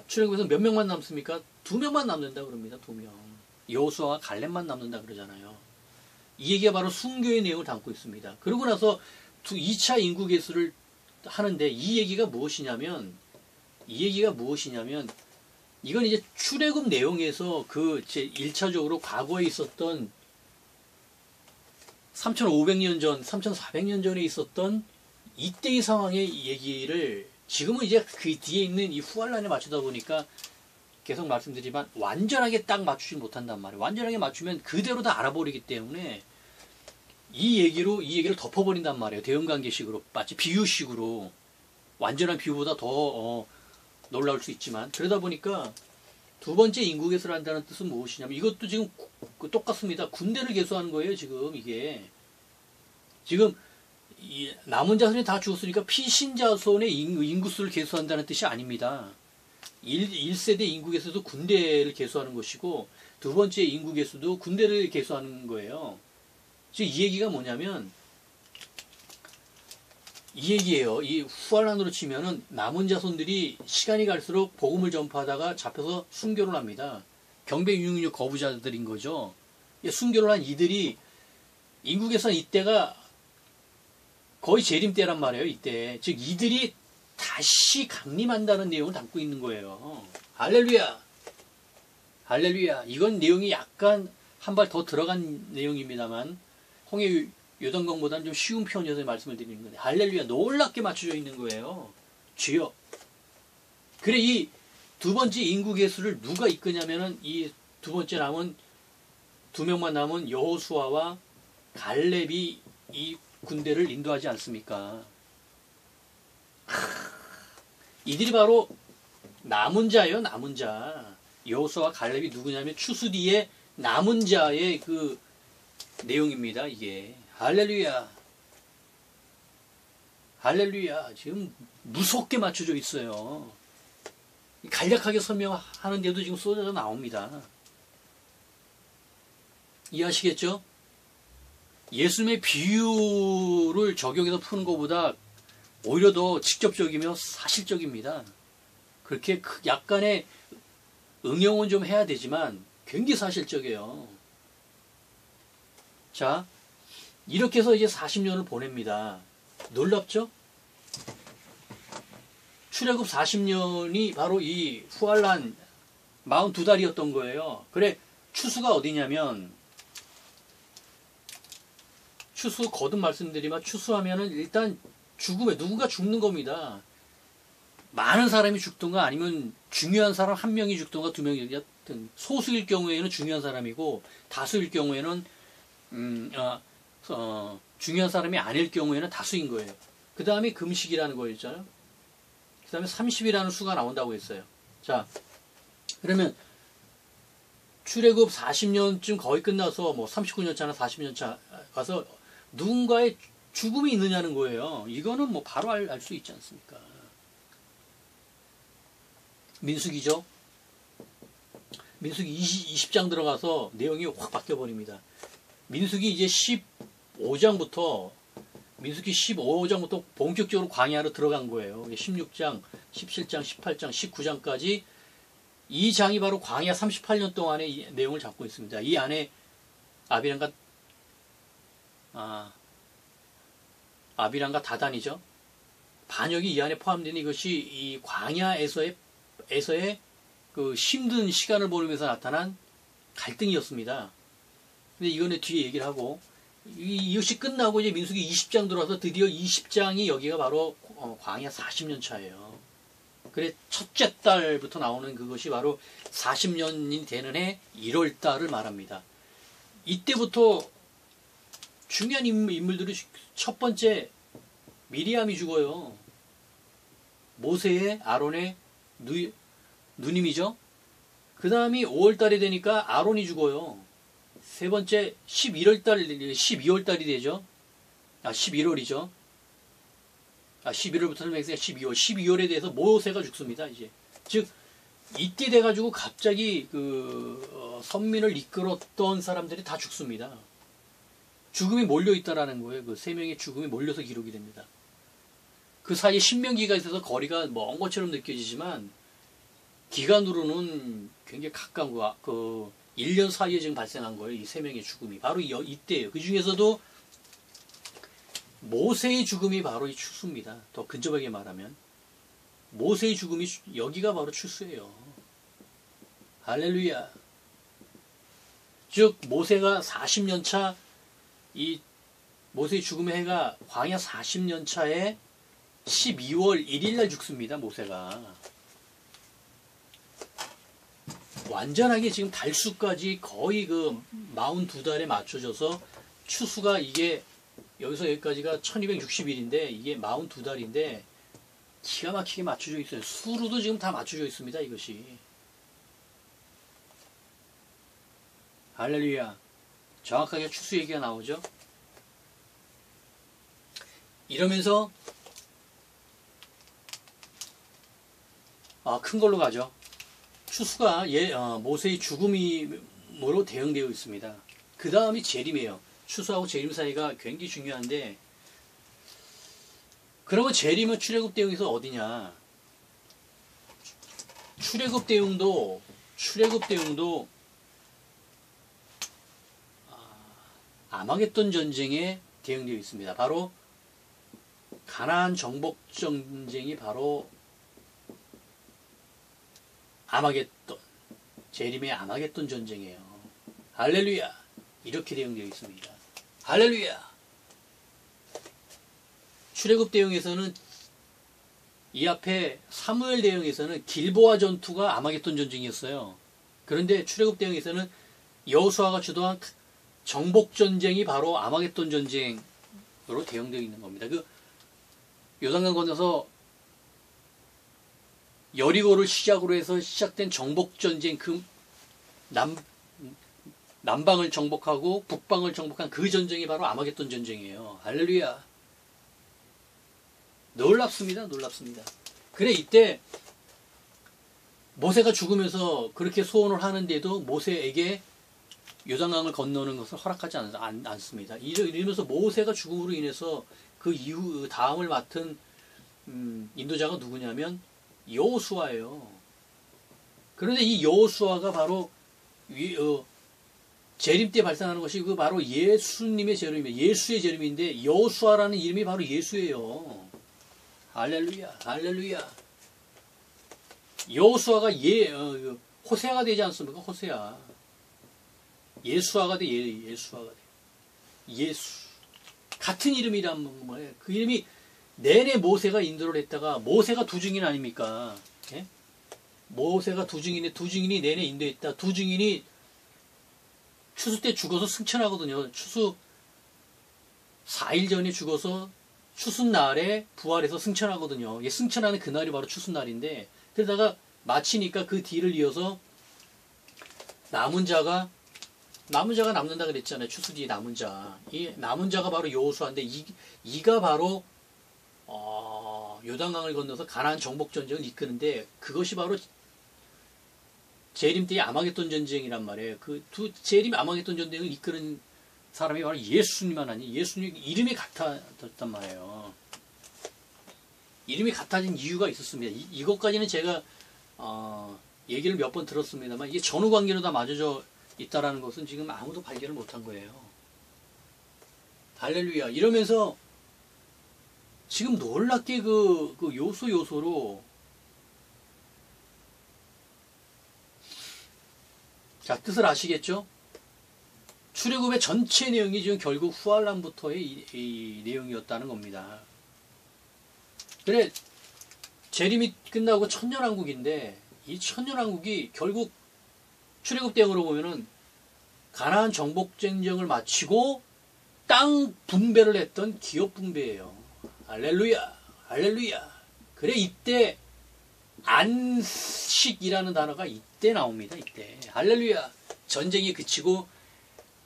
출애굽에서 몇 명만 남습니까? 2명만 남는다 그럽니다. 2명. 여호수아와 갈렙만 남는다 그러잖아요. 이 얘기가 바로 순교의 내용을 담고 있습니다. 그러고 나서 2차 인구 계수를 하는데 이 얘기가 무엇이냐면 이건 이제 출애굽 내용에서 그 제 1차적으로 과거에 있었던 3,500년 전, 3,400년 전에 있었던 이때의 상황의 얘기를 지금은 이제 그 뒤에 있는 이 후알란에 맞추다 보니까 계속 말씀드리지만 완전하게 딱 맞추지 못한단 말이에요. 완전하게 맞추면 그대로 다 알아버리기 때문에 이 얘기를 덮어버린단 말이에요. 대응관계식으로 마치 비유식으로 완전한 비유보다 더 놀라울 수 있지만 그러다 보니까 두 번째 인구계수를 한다는 뜻은 무엇이냐면 이것도 지금 똑같습니다. 군대를 계수하는 거예요. 지금 이게 지금 남은 자손이 다 죽었으니까 피신자손의 인구수를 계수한다는 뜻이 아닙니다. 1세대 인구계수도 군대를 계수하는 것이고 두 번째 인구계수도 군대를 계수하는 거예요. 즉 이 얘기가 뭐냐면 이 얘기예요. 이 후알란으로 치면은 남은 자손들이 시간이 갈수록 복음을 전파하다가 잡혀서 순교를 합니다. 경배 육류 거부자들인 거죠. 순교를 한 이들이 인국에서는 이때가 거의 재림 때란 말이에요. 이때. 즉 이들이 다시 강림한다는 내용을 담고 있는 거예요. 할렐루야. 할렐루야. 이건 내용이 약간 한 발 더 들어간 내용입니다만 홍해 요단강보다는 좀 쉬운 편이어서 말씀을 드리는 건데 할렐루야. 놀랍게 맞춰져 있는 거예요. 주여. 그래 이 두 번째 인구 계수를 누가 이끄냐면은 이 두 번째 남은 두 명만 남은 여호수아와 갈렙이 이 군대를 인도하지 않습니까? 이들이 바로 남은 자예요. 남은 자. 여호수아와 갈렙이 누구냐면 추수 뒤에 남은 자의 그 내용입니다. 이게 할렐루야. 할렐루야. 지금 무섭게 맞춰져 있어요. 간략하게 설명하는데도 지금 쏟아져 나옵니다. 이해하시겠죠? 예수님의 비유를 적용해서 푸는 것보다 오히려 더 직접적이며 사실적입니다. 그렇게 약간의 응용은 좀 해야 되지만 굉장히 사실적이에요. 자, 이렇게 해서 이제 40년을 보냅니다. 놀랍죠? 출애굽 40년이 바로 이 후알란 42달이었던 거예요. 그래, 추수가 어디냐면, 추수 거듭 말씀드리면 추수하면은 일단 죽음에 누군가 죽는 겁니다. 많은 사람이 죽든가 아니면 중요한 사람 한 명이 죽든가 두 명이 죽든 소수일 경우에는 중요한 사람이고 다수일 경우에는 중요한 사람이 아닐 경우에는 다수인 거예요. 그 다음에 금식이라는 거였잖아요. 그 다음에 30이라는 수가 나온다고 했어요. 자, 그러면 출애굽 40년쯤 거의 끝나서 뭐 39년 차나 40년 차 가서 누군가의 죽음이 있느냐는 거예요. 이거는 뭐 바로 알 수 있지 않습니까? 민수기죠. 민수기 20장 들어가서 내용이 확 바뀌어버립니다. 민수기 이제 15장부터 민수기 15장부터 본격적으로 광야로 들어간 거예요. 16장, 17장, 18장, 19장까지 이 장이 바로 광야 38년 동안의 이 내용을 잡고 있습니다. 이 안에 아비람과 다단이죠. 반역이 이 안에 포함되는 이것이 이 광야에서의 그 힘든 시간을 보내면서 나타난 갈등이었습니다. 근데 이거는 뒤에 얘기를 하고 이것이 끝나고 이제 민수기 20장 들어와서 드디어 20장이 여기가 바로 광야 40년 차예요. 그래 첫째 달부터 나오는 그것이 바로 40년이 되는 해 1월 달을 말합니다. 이때부터 중요한 인물들이 첫 번째 미리암이 죽어요. 모세의 아론의 누님이죠. 그 다음이 5월달이 되니까 아론이 죽어요. 세 번째 12월달이 되죠. 11월이죠. 11월부터 설명했으니까 12월에 대해서 모세가 죽습니다. 이제 즉 이때 돼가지고 갑자기 선민을 이끌었던 사람들이 다 죽습니다. 죽음이 몰려있다라는 거예요. 그 세 명의 죽음이 몰려서 기록이 됩니다. 그 사이에 신명기가 있어서 거리가 먼 것처럼 느껴지지만 기간으로는 굉장히 가까운 거, 1년 사이에 지금 발생한 거예요. 이 세 명의 죽음이. 바로 이때예요. 그 중에서도 모세의 죽음이 바로 이 추수입니다. 더 근접하게 말하면. 모세의 죽음이, 여기가 바로 추수예요. 할렐루야. 즉, 모세가 40년 차, 이 모세의 죽음의 해가 광야 40년 차에 12월 1일 날 죽습니다. 모세가. 완전하게 지금 달수까지 거의 42달에 맞춰져서 추수가 이게 여기서 여기까지가 1260일인데 이게 42달인데 기가 막히게 맞춰져 있어요. 수로도 지금 다 맞춰져 있습니다. 이것이. 할렐루야. 정확하게 추수 얘기가 나오죠. 이러면서 큰 걸로 가죠. 추수가 모세의 죽음으로 대응되어 있습니다. 그 다음이 재림이에요. 추수하고 재림 사이가 굉장히 중요한데 그러면 재림은 출애굽 대응에서 어디냐? 출애굽 대응도 아마겟돈 전쟁에 대응되어 있습니다. 바로 가나안 정복 전쟁이 바로 아마겟돈, 재림의 아마겟돈 전쟁이에요. 할렐루야! 이렇게 대응되어 있습니다. 할렐루야! 출애굽 대응에서는 이 앞에 사무엘 대응에서는 길보아 전투가 아마겟돈 전쟁이었어요. 그런데 출애굽 대응에서는 여호수아가 주도한 정복 전쟁이 바로 아마겟돈 전쟁으로 대응되어 있는 겁니다. 그 요단강 건너서 여리고를 시작으로 해서 시작된 정복 전쟁, 그 남방을 정복하고 북방을 정복한 그 전쟁이 바로 아마겟돈 전쟁이에요. 할렐루야. 놀랍습니다. 놀랍습니다. 그래, 이때 모세가 죽으면서 그렇게 소원을 하는데도 모세에게 요단강을 건너는 것을 허락하지 않습니다. 이러면서 모세가 죽음으로 인해서 그 이후 다음을 맡은 인도자가 누구냐면 여호수아예요. 그런데 이 여호수아가 바로 재림 때 발생하는 것이 그 바로 예수님의 재림입니다. 예수의 재림인데 여호수아라는 이름이 바로 예수예요. 할렐루야, 할렐루야. 여호수아가 호세아가 되지 않습니까? 호세아. 예수아가 돼, 예수아가 돼. 예수. 같은 이름이란 말이에요. 그 이름이 내내 모세가 인도를 했다가 모세가 두 증인 아닙니까? 예? 모세가 두 증인이 내내 인도했다. 두 증인이 추수 때 죽어서 승천하거든요. 추수 4일 전에 죽어서 추수날에 부활해서 승천하거든요. 승천하는 그날이 바로 추수날인데, 그러다가 마치니까 그 뒤를 이어서 남은 자가 남는다 그랬잖아요. 추수 뒤에 남은 자. 이 남은 자가 바로 여호수아인데 이가 바로 요단강을 건너서 가나안 정복 전쟁을 이끄는데, 그것이 바로 재림 때의 아마겟돈 전쟁이란 말이에요. 그 두 재림 아마겟돈 전쟁을 이끄는 사람이 바로 예수님만 아니, 예수님 이름이 같았단 말이에요. 이름이 같아진 이유가 있었습니다. 이것까지는 제가 얘기를 몇 번 들었습니다만, 이게 전후 관계로 다 맞아져 있다라는 것은 지금 아무도 발견을 못한 거예요. 할렐루야. 이러면서 지금 놀랍게 그 요소로 자, 뜻을 아시겠죠? 출애굽의 전체 내용이 지금 결국 후알람부터의 이 내용이었다는 겁니다. 그래, 재림이 끝나고 천년왕국인데, 이 천년왕국이 결국 출애굽 대응으로 보면은 가나안 정복 전쟁을 마치고 땅 분배를 했던 기업 분배예요. 할렐루야, 할렐루야. 그래, 이때 안식이라는 단어가 이때 나옵니다. 이때. 할렐루야. 전쟁이 그치고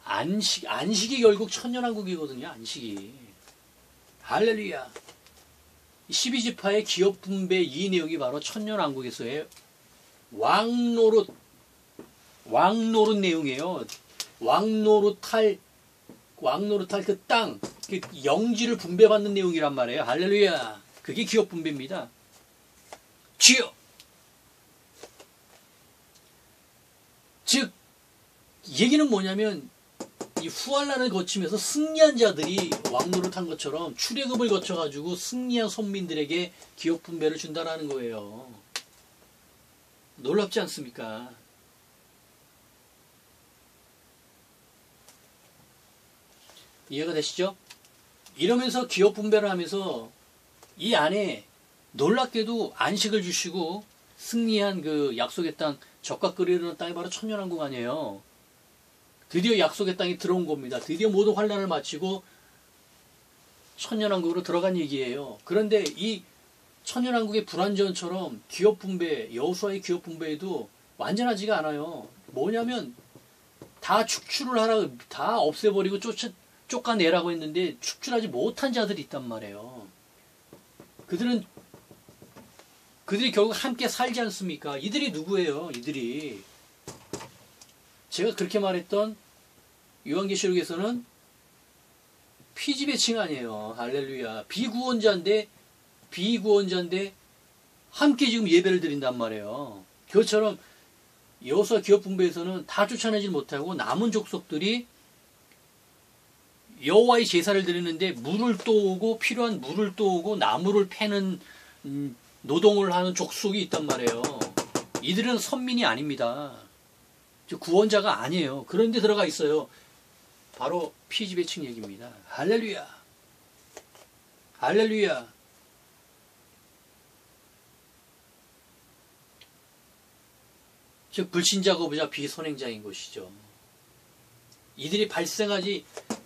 안식이 결국 천년왕국이거든요. 안식이. 할렐루야. 12지파의 기업 분배 이 내용이 바로 천년왕국에서의 왕노릇 내용이에요. 왕노릇할 그 땅, 그 영지를 분배받는 내용이란 말이에요. 할렐루야. 그게 기업 분배입니다. 주여. 즉 얘기는 뭐냐면, 이 후알란을 거치면서 승리한 자들이 왕노릇한 것처럼 출애굽을 거쳐가지고 승리한 선민들에게 기업 분배를 준다라는 거예요. 놀랍지 않습니까? 이해가 되시죠? 이러면서 기업 분배를 하면서 이 안에 놀랍게도 안식을 주시고 승리한 그 약속의 땅, 젖과 꿀이 흐르는 땅이 바로 천년왕국 아니에요. 드디어 약속의 땅에 들어온 겁니다. 드디어 모든 환란을 마치고 천년왕국으로 들어간 얘기예요. 그런데 이 천년왕국의 불완전처럼 기업 분배, 여호수아의 기업 분배에도 완전하지가 않아요. 뭐냐면 다 축출을 하라, 다 없애버리고 쫓아내라고 했는데 축출하지 못한 자들이 있단 말이에요. 그들이 결국 함께 살지 않습니까? 이들이 누구예요? 이들이 제가 그렇게 말했던 요한계시록에서는 피지배층 아니에요. 할렐루야. 비구원자인데 함께 지금 예배를 드린단 말이에요. 그것처럼 여호수아 기업 분배에서는 다 쫓아내지 못하고 남은 족속들이 여호와의 제사를 드리는데 물을 떠오고 필요한 물을 떠오고 나무를 패는 노동을 하는 족속이 있단 말이에요. 이들은 선민이 아닙니다. 구원자가 아니에요. 그런데 들어가 있어요. 바로 피지배층 얘기입니다. 할렐루야. 할렐루야. 즉 불신자 거부자 비선행자인 것이죠. 이들이 발생하지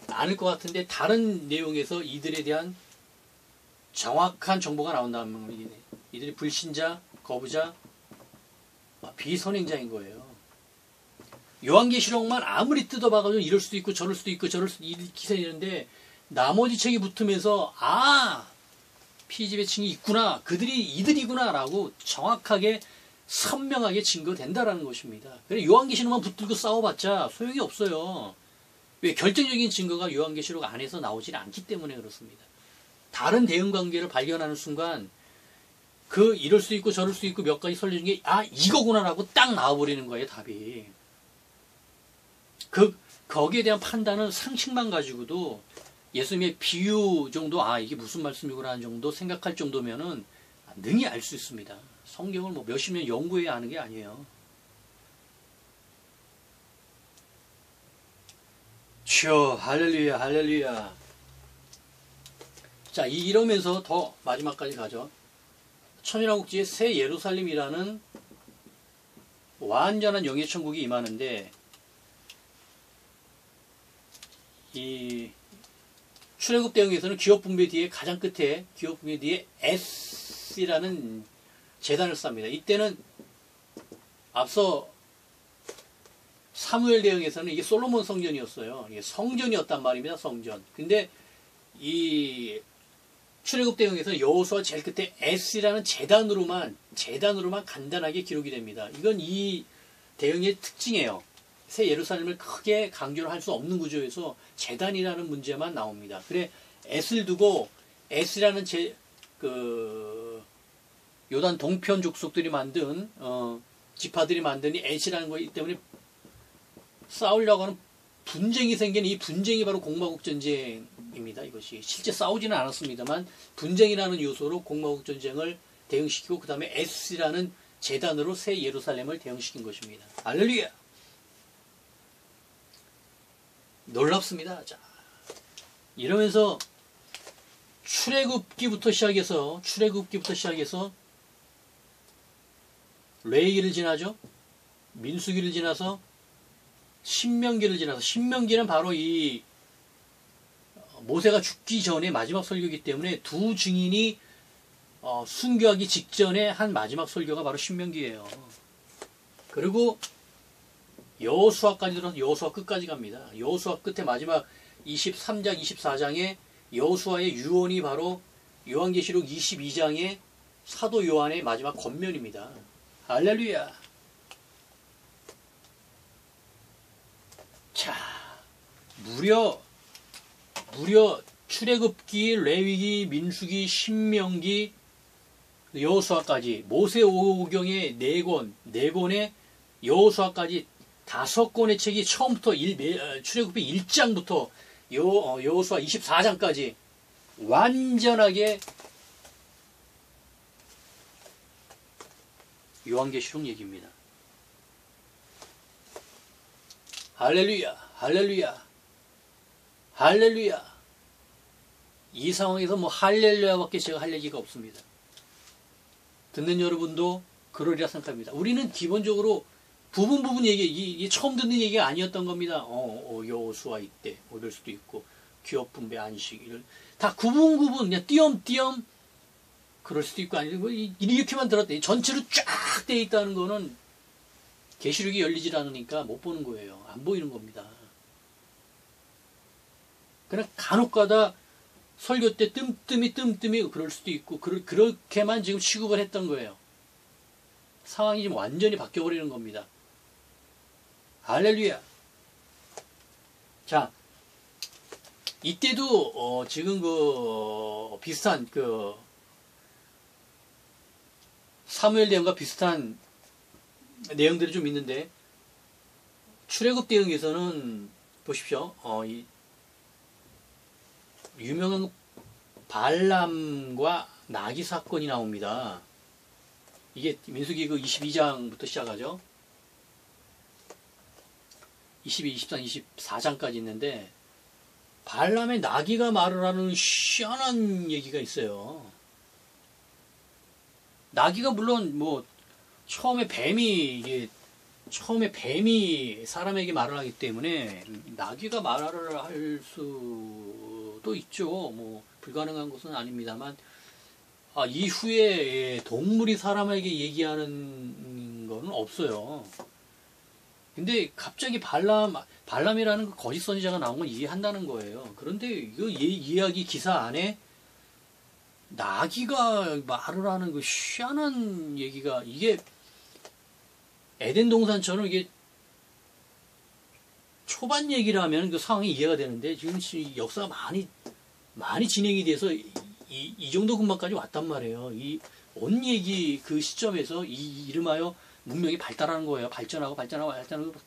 않을 것 같은데 다른 내용에서 이들에 대한 정확한 정보가 나온다는 겁니다. 이들이 불신자 거부자 비선행자인 거예요. 요한계시록만 아무리 뜯어봐가지고 이럴 수도 있고 저럴 수도 있고 저럴 수도 있고 기사 있는데 나머지 책이 붙으면서 피지배층이 있구나, 그들이 이들이구나 라고 정확하게 선명하게 증거된다라는 것입니다. 그래 요한계시록만 붙들고 싸워봤자 소용이 없어요. 왜? 결정적인 증거가 요한계시록 안에서 나오질 않기 때문에 그렇습니다. 다른 대응관계를 발견하는 순간 이럴 수 있고 저럴 수 있고 몇 가지 설명 중에 이거구나라고 딱 나와버리는 거예요. 답이. 거기에 대한 판단은 상식만 가지고도 예수님의 비유 정도 이게 무슨 말씀이구나 하는 정도 생각할 정도면은 능히 알 수 있습니다. 성경을 몇십 년 연구해야 하는 게 아니에요. 주여 할렐루야 할렐루야. 자 이러면서 더 마지막까지 가죠. 천일왕국지에 새 예루살렘이라는 완전한 영의 천국이 임하는데 이 출애굽 대응에서는 기업 분배 뒤에 가장 끝에 기업 분배 뒤에 S라는 제단을 쌉니다. 이때는 앞서 사무엘 대응에서는 이게 솔로몬 성전이었어요. 이게 성전이었단 말입니다. 성전. 근데 이 출애굽 대응에서는 여호수아 제일 끝에 S라는 제단으로만 간단하게 기록이 됩니다. 이건 이 대응의 특징이에요. 새 예루살렘을 크게 강조를 할 수 없는 구조에서 제단이라는 문제만 나옵니다. 그래 S를 두고 S라는 요단 동편 족속들이 만든 지파들이 만든 이 S라는 거이기 때문에 싸우려고 하는 분쟁이 생긴 이 분쟁이 바로 공마국 전쟁입니다. 이것이 실제 싸우지는 않았습니다만 분쟁이라는 요소로 공마국 전쟁을 대응시키고 그 다음에 S라는 제단으로 새 예루살렘을 대응시킨 것입니다. 할렐루야. 놀랍습니다. 자, 이러면서 출애굽기부터 시작해서 레위기를 지나죠. 민수기를 지나서 신명기는 바로 이 모세가 죽기 전에 마지막 설교이기 때문에 두 증인이 순교하기 직전에 한 마지막 설교가 바로 신명기예요. 그리고 여호수아까지 들어서 여호수아 끝까지 갑니다. 여호수아 끝에 마지막 23장, 24장에 여호수아의 유언이 바로 요한계시록 22장의 사도 요한의 마지막 권면입니다. 할렐루야. 자, 무려 출애굽기, 레위기, 민수기, 신명기, 여호수아까지 모세 오경의 4권의 여호수아까지 5권의 책이 처음부터 출애굽기 1장부터 여호수아 24장까지 완전하게 요한계시록 얘기입니다. 할렐루야, 할렐루야, 할렐루야. 이 상황에서 할렐루야밖에 제가 할 얘기가 없습니다. 듣는 여러분도 그러리라 생각합니다. 우리는 기본적으로 부분 얘기, 처음 듣는 얘기가 아니었던 겁니다. 여호수아 이때, 이럴 수도 있고, 기업 분배 안식, 다 구분, 그냥 띄엄띄엄, 그럴 수도 있고, 아니고, 이렇게만 들었대. 전체로 쫙 돼 있다는 거는 계시록이 열리질 않으니까 못 보는 거예요. 안 보이는 겁니다. 그냥 간혹가다 설교 때 뜸뜸이 그럴 수도 있고, 그렇게만 지금 취급을 했던 거예요. 상황이 지금 완전히 바뀌어버리는 겁니다. 할렐루야. 자, 이때도 지금 비슷한 사무엘 대응과 비슷한 내용들이 좀 있는데 출애굽 대응에서는 보십시오. 유명한 발람과 나귀 사건이 나옵니다. 이게 민수기 그 22장부터 시작하죠. 22, 23, 24장까지 있는데 발람의 나귀가 말을 하는 희한한 얘기가 있어요. 나귀가 물론 뭐 처음에 뱀이 사람에게 말을 하기 때문에 나귀가 말을 할 수도 있죠. 뭐 불가능한 것은 아닙니다만 이후에 동물이 사람에게 얘기하는 거는 없어요. 근데 갑자기 발람이라는 그 거짓 선지자가 나온 건 이해한다는 거예요. 그런데 이 이야기 기사 안에 나귀가 말을 하는 그 희한한 얘기가, 이게 에덴 동산처럼 이게 초반 얘기라면 그 상황이 이해가 되는데 지금 역사가 많이 진행이 돼서 이 정도 근방까지 왔단 말이에요. 이 온 얘기 그 시점에서 이름하여 문명이 발달하는 거예요. 발전하고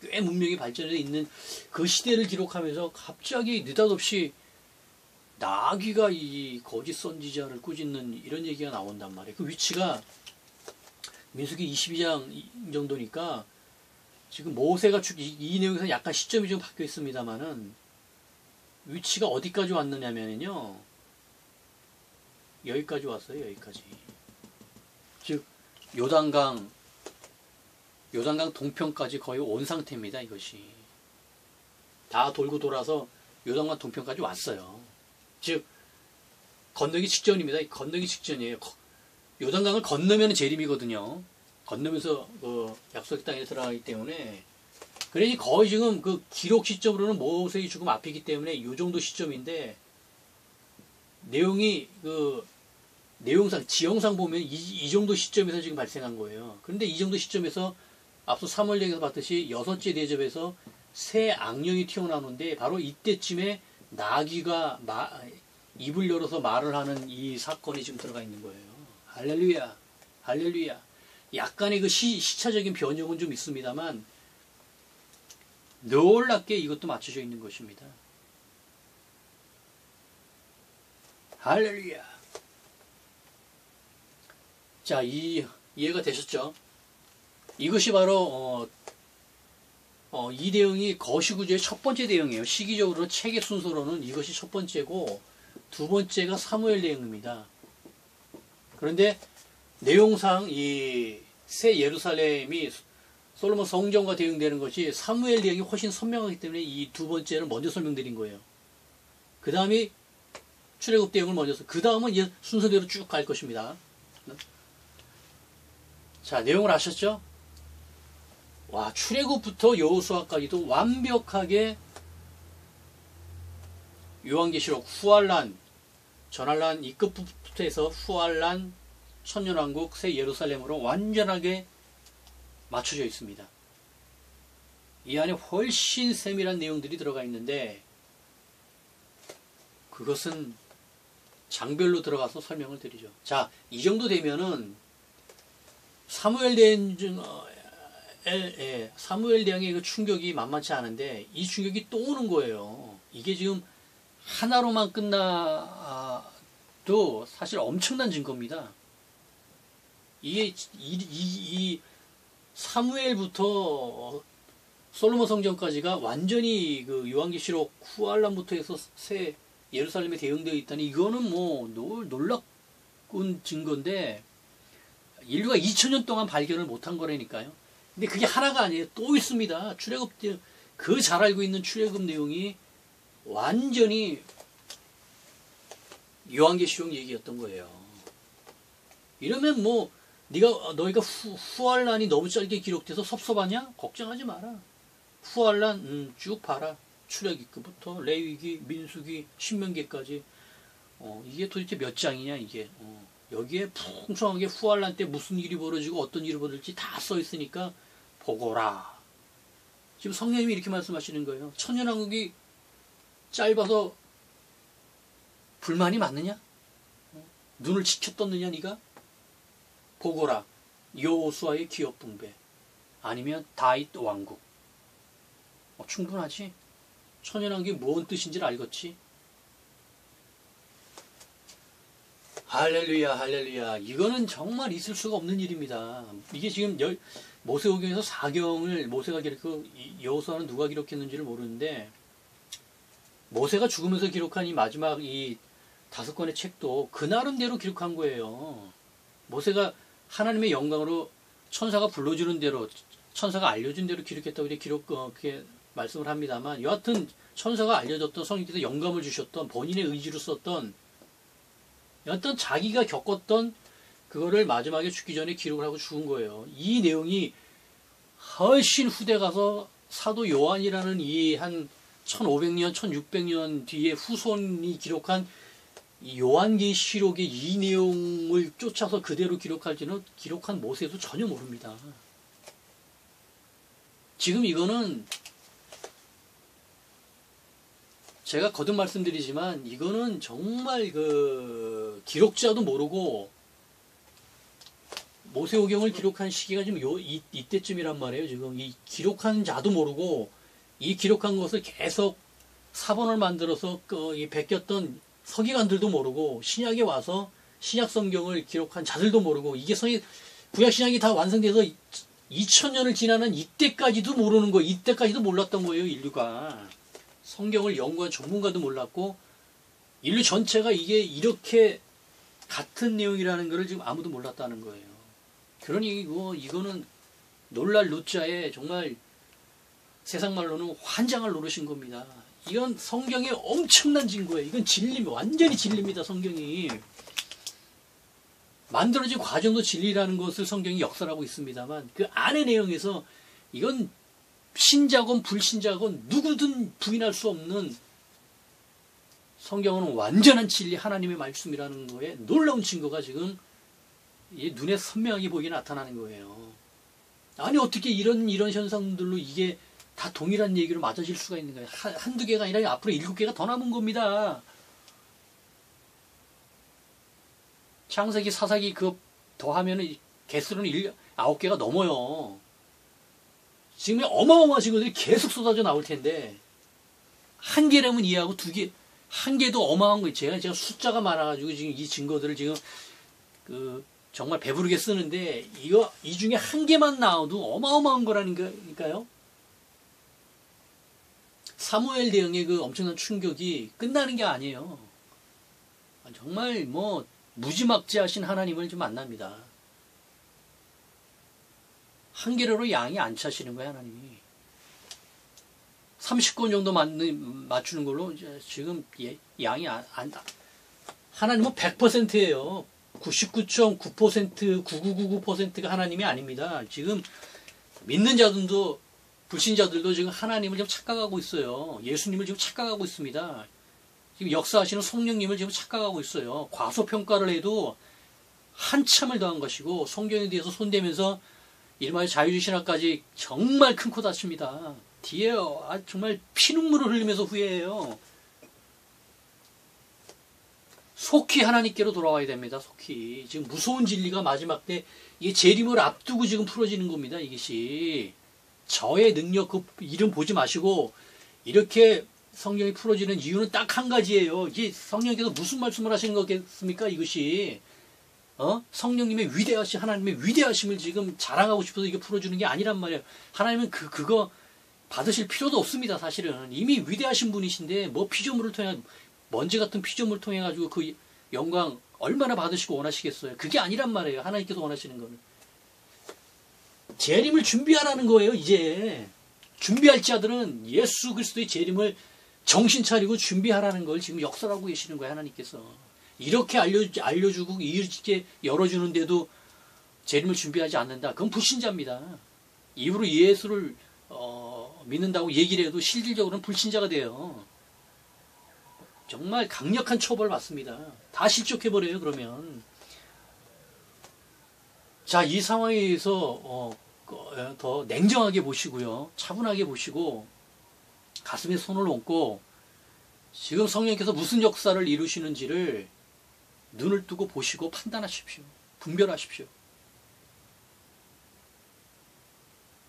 꽤 문명이 발전해 있는 그 시대를 기록하면서 갑자기 느닷없이 나귀가 이 거짓 선지자를 꾸짖는 이런 얘기가 나온단 말이에요. 그 위치가 민수기 22장 정도니까 지금 모세가 이 내용에서 약간 시점이 좀 바뀌어 있습니다만은 위치가 어디까지 왔느냐면요, 여기까지 왔어요. 여기까지. 즉 요단강 동편까지 거의 온 상태입니다. 이것이 다 돌고 돌아서 요단강 동편까지 왔어요. 즉 건너기 직전입니다. 건너기 직전이에요. 요단강을 건너면 재림이거든요. 건너면서 그 약속의 땅에 들어가기 때문에, 그러니 거의 지금 그 기록 시점으로는 모세의 죽음 앞이기 때문에 이 정도 시점인데, 내용이 그 내용상 지형상 보면 이 정도 시점에서 지금 발생한 거예요. 그런데 이 정도 시점에서 앞서 사무엘기에서 봤듯이 6째 대접에서 새 악령이 튀어나오는데 바로 이때쯤에 나귀가 입을 열어서 말을 하는 이 사건이 지금 들어가 있는 거예요. 할렐루야, 할렐루야. 약간의 그 시차적인 변형은 좀 있습니다만 놀랍게 이것도 맞춰져 있는 것입니다. 할렐루야. 자, 이해가 되셨죠? 이것이 바로 이 대응이 거시구조의 첫 번째 대응이에요. 시기적으로 책의 순서로는 이것이 첫 번째고 두 번째가 사무엘 대응입니다. 그런데 내용상 이 새 예루살렘이 솔로몬 성전과 대응되는 것이 사무엘 대응이 훨씬 선명하기 때문에 이 두 번째를 먼저 설명드린 거예요. 그 다음이 출애굽 대응을 먼저 해서 그 다음은 순서대로 쭉 갈 것입니다. 자, 내용을 아셨죠? 와, 출애굽부터 여호수아까지도 완벽하게 요한계시록 후알란, 전할란 이 끝부터 해서 후알란, 천년왕국, 새 예루살렘으로 완전하게 맞춰져 있습니다. 이 안에 훨씬 세밀한 내용들이 들어가 있는데 그것은 장별로 들어가서 설명을 드리죠. 자, 이 정도 되면은 사무엘 대왕의 그 충격이 만만치 않은데 이 충격이 또 오는 거예요. 이게 지금 하나로만 끝나도 사실 엄청난 증거입니다. 이게 이 사무엘부터 솔로몬 성전까지가 완전히 그 요한계시록 후알람부터 해서 새 예루살렘에 대응되어 있다니 이거는 뭐 놀라운 증거인데 인류가 2000년 동안 발견을 못한 거라니까요. 근데 그게 하나가 아니에요. 또 있습니다. 출애굽 그 잘 알고 있는 출애굽 내용이 완전히 요한계시록 얘기였던 거예요. 이러면 뭐 너희가 후알란이 너무 짧게 기록돼서 섭섭하냐? 걱정하지 마라. 후알란 쭉 봐라. 출애굽기부터 레위기, 민수기, 신명기까지 이게 도대체 몇 장이냐 이게. 여기에 풍성하게 후알란 때 무슨 일이 벌어지고 어떤 일이 벌어질지 다 써 있으니까 보거라. 지금 성령님이 이렇게 말씀하시는 거예요. 천년왕국이 짧아서 불만이 많느냐? 눈을 치켜떴느냐 네가? 보거라. 여호수아의 기업 붕괴 아니면 다윗 왕국. 충분하지? 천년왕국이 뭔 뜻인지를 알겠지? 할렐루야, 할렐루야. 이거는 정말 있을 수가 없는 일입니다. 이게 지금 모세오경에서 4경을 모세가 기록하고 여호수아는 누가 기록했는지를 모르는데 모세가 죽으면서 기록한 이 마지막 이 5권의 책도 그 나름대로 기록한 거예요. 모세가 하나님의 영광으로 천사가 불러주는 대로 천사가 알려준 대로 기록했다고 그렇게 말씀을 합니다만 여하튼 천사가 알려줬던 성령께서 영감을 주셨던 본인의 의지로 썼던 여하튼 자기가 겪었던 그거를 마지막에 죽기 전에 기록을 하고 죽은 거예요. 이 내용이 훨씬 후대 가서 사도 요한이라는 이 한 1500년, 1600년 뒤에 후손이 기록한 이 요한계시록의 이 내용을 쫓아서 그대로 기록한 모세도 전혀 모릅니다. 지금 이거는 제가 거듭 말씀드리지만 이거는 정말 그 기록자도 모르고 모세오경을 기록한 시기가 지금 이때쯤이란 말이에요. 지금 이 기록한 자도 모르고 이 기록한 것을 계속 사본을 만들어서 베꼈던 서기관들도 모르고 신약에 와서 신약 성경을 기록한 자들도 모르고 이게 구약 신약이 다 완성돼서 2000년을 지나는 이때까지도 모르는 거예요. 이때까지도 몰랐던 거예요. 인류가. 성경을 연구한 전문가도 몰랐고 인류 전체가 이게 이렇게 같은 내용이라는 것을 지금 아무도 몰랐다는 거예요. 그러니 이거는 놀랄 루자에 정말 세상 말로는 환장을 노르신 겁니다. 이건 성경의 엄청난 증거예요. 이건 진리입니다. 완전히 진리입니다. 성경이. 만들어진 과정도 진리라는 것을 성경이 역설하고 있습니다만 그 안의 내용에서 이건 신자건 불신자건 누구든 부인할 수 없는 성경은 완전한 진리 하나님의 말씀이라는 거에 놀라운 증거가 지금 눈에 선명하게 보이게 나타나는 거예요. 아니 어떻게 이런 현상들로 이게 다 동일한 얘기로 맞아질 수가 있는 거예요. 한두 개가 아니라 앞으로 7개가 더 남은 겁니다. 창세기, 사사기 그거 더하면 개수로는 9개가 넘어요. 지금 어마어마하신 것들이 계속 쏟아져 나올 텐데 한 개라면 이해하고 한 개도 어마어마한 거예요. 제가 숫자가 많아가지고 지금 이 증거들을 지금 정말 배부르게 쓰는데 이 중에 한 개만 나와도 어마어마한 거라니까요. 사무엘 대왕의 그 엄청난 충격이 끝나는 게 아니에요. 정말 무지막지하신 하나님을 좀 만납니다. 한 개로 양이 안 차시는 거예요, 하나님이. 30권 정도 맞추는 걸로 지금 양이 하나님은 100%예요. 99.9%, 9999%가 하나님이 아닙니다. 지금 믿는 자들도 불신자들도 지금 하나님을 지금 착각하고 있어요. 예수님을 지금 착각하고 있습니다. 지금 역사하시는 성령님을 지금 착각하고 있어요. 과소평가를 해도 한참을 더한 것이고 성경에 대해서 손대면서 일마의 자유주신학까지 정말 큰 코 다칩니다. 뒤에 정말 피눈물을 흘리면서 후회해요. 속히 하나님께로 돌아와야 됩니다. 속히. 지금 무서운 진리가 마지막 때 이게 재림을 앞두고 지금 풀어지는 겁니다. 이것이. 저의 능력 그 이름 보지 마시고 이렇게 성경이 풀어지는 이유는 딱 한 가지예요. 이게 성령께서 무슨 말씀을 하시는 거겠습니까? 이것이 성령님의 위대하신 하나님의 위대하심을 지금 자랑하고 싶어서 이게 풀어주는 게 아니란 말이에요. 하나님은 그거 받으실 필요도 없습니다. 사실은 이미 위대하신 분이신데 뭐 피조물을 통해 먼지 같은 피조물을 통해 가지고 그 영광 얼마나 받으시고 원하시겠어요? 그게 아니란 말이에요. 하나님께서 원하시는 거는 재림을 준비하라는 거예요. 이제 준비할 자들은 예수 그리스도의 재림을 정신 차리고 준비하라는 걸 지금 역설하고 계시는 거예요. 하나님께서 이렇게 알려주고 이렇게 열어주는데도 재림을 준비하지 않는다. 그건 불신자입니다. 이후로 예수를 믿는다고 얘기를 해도 실질적으로는 불신자가 돼요. 정말 강력한 처벌을 받습니다. 다 실족해버려요. 그러면 자, 이 상황에서 더 냉정하게 보시고요. 차분하게 보시고 가슴에 손을 얹고 지금 성령께서 무슨 역사를 이루시는지를 눈을 뜨고 보시고 판단하십시오. 분별하십시오.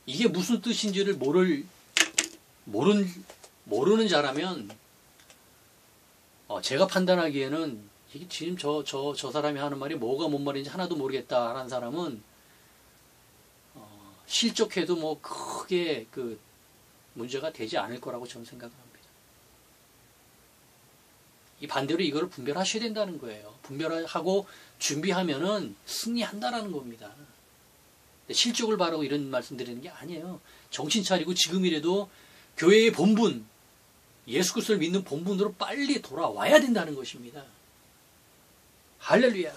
이게 무슨 뜻인지를 모르는 자라면 제가 판단하기에는 이게 지금 저 사람이 하는 말이 뭐가 뭔 말인지 하나도 모르겠다 하는 사람은 실족해도 뭐 크게 그 문제가 되지 않을 거라고 저는 생각을 합니다. 이 반대로 이걸 분별하셔야 된다는 거예요. 분별하고 준비하면은 승리한다라는 겁니다. 실족을 바라고 이런 말씀 드리는 게 아니에요. 정신 차리고 지금이라도 교회의 본분, 예수 그리스도를 믿는 본분으로 빨리 돌아와야 된다는 것입니다. 할렐루야.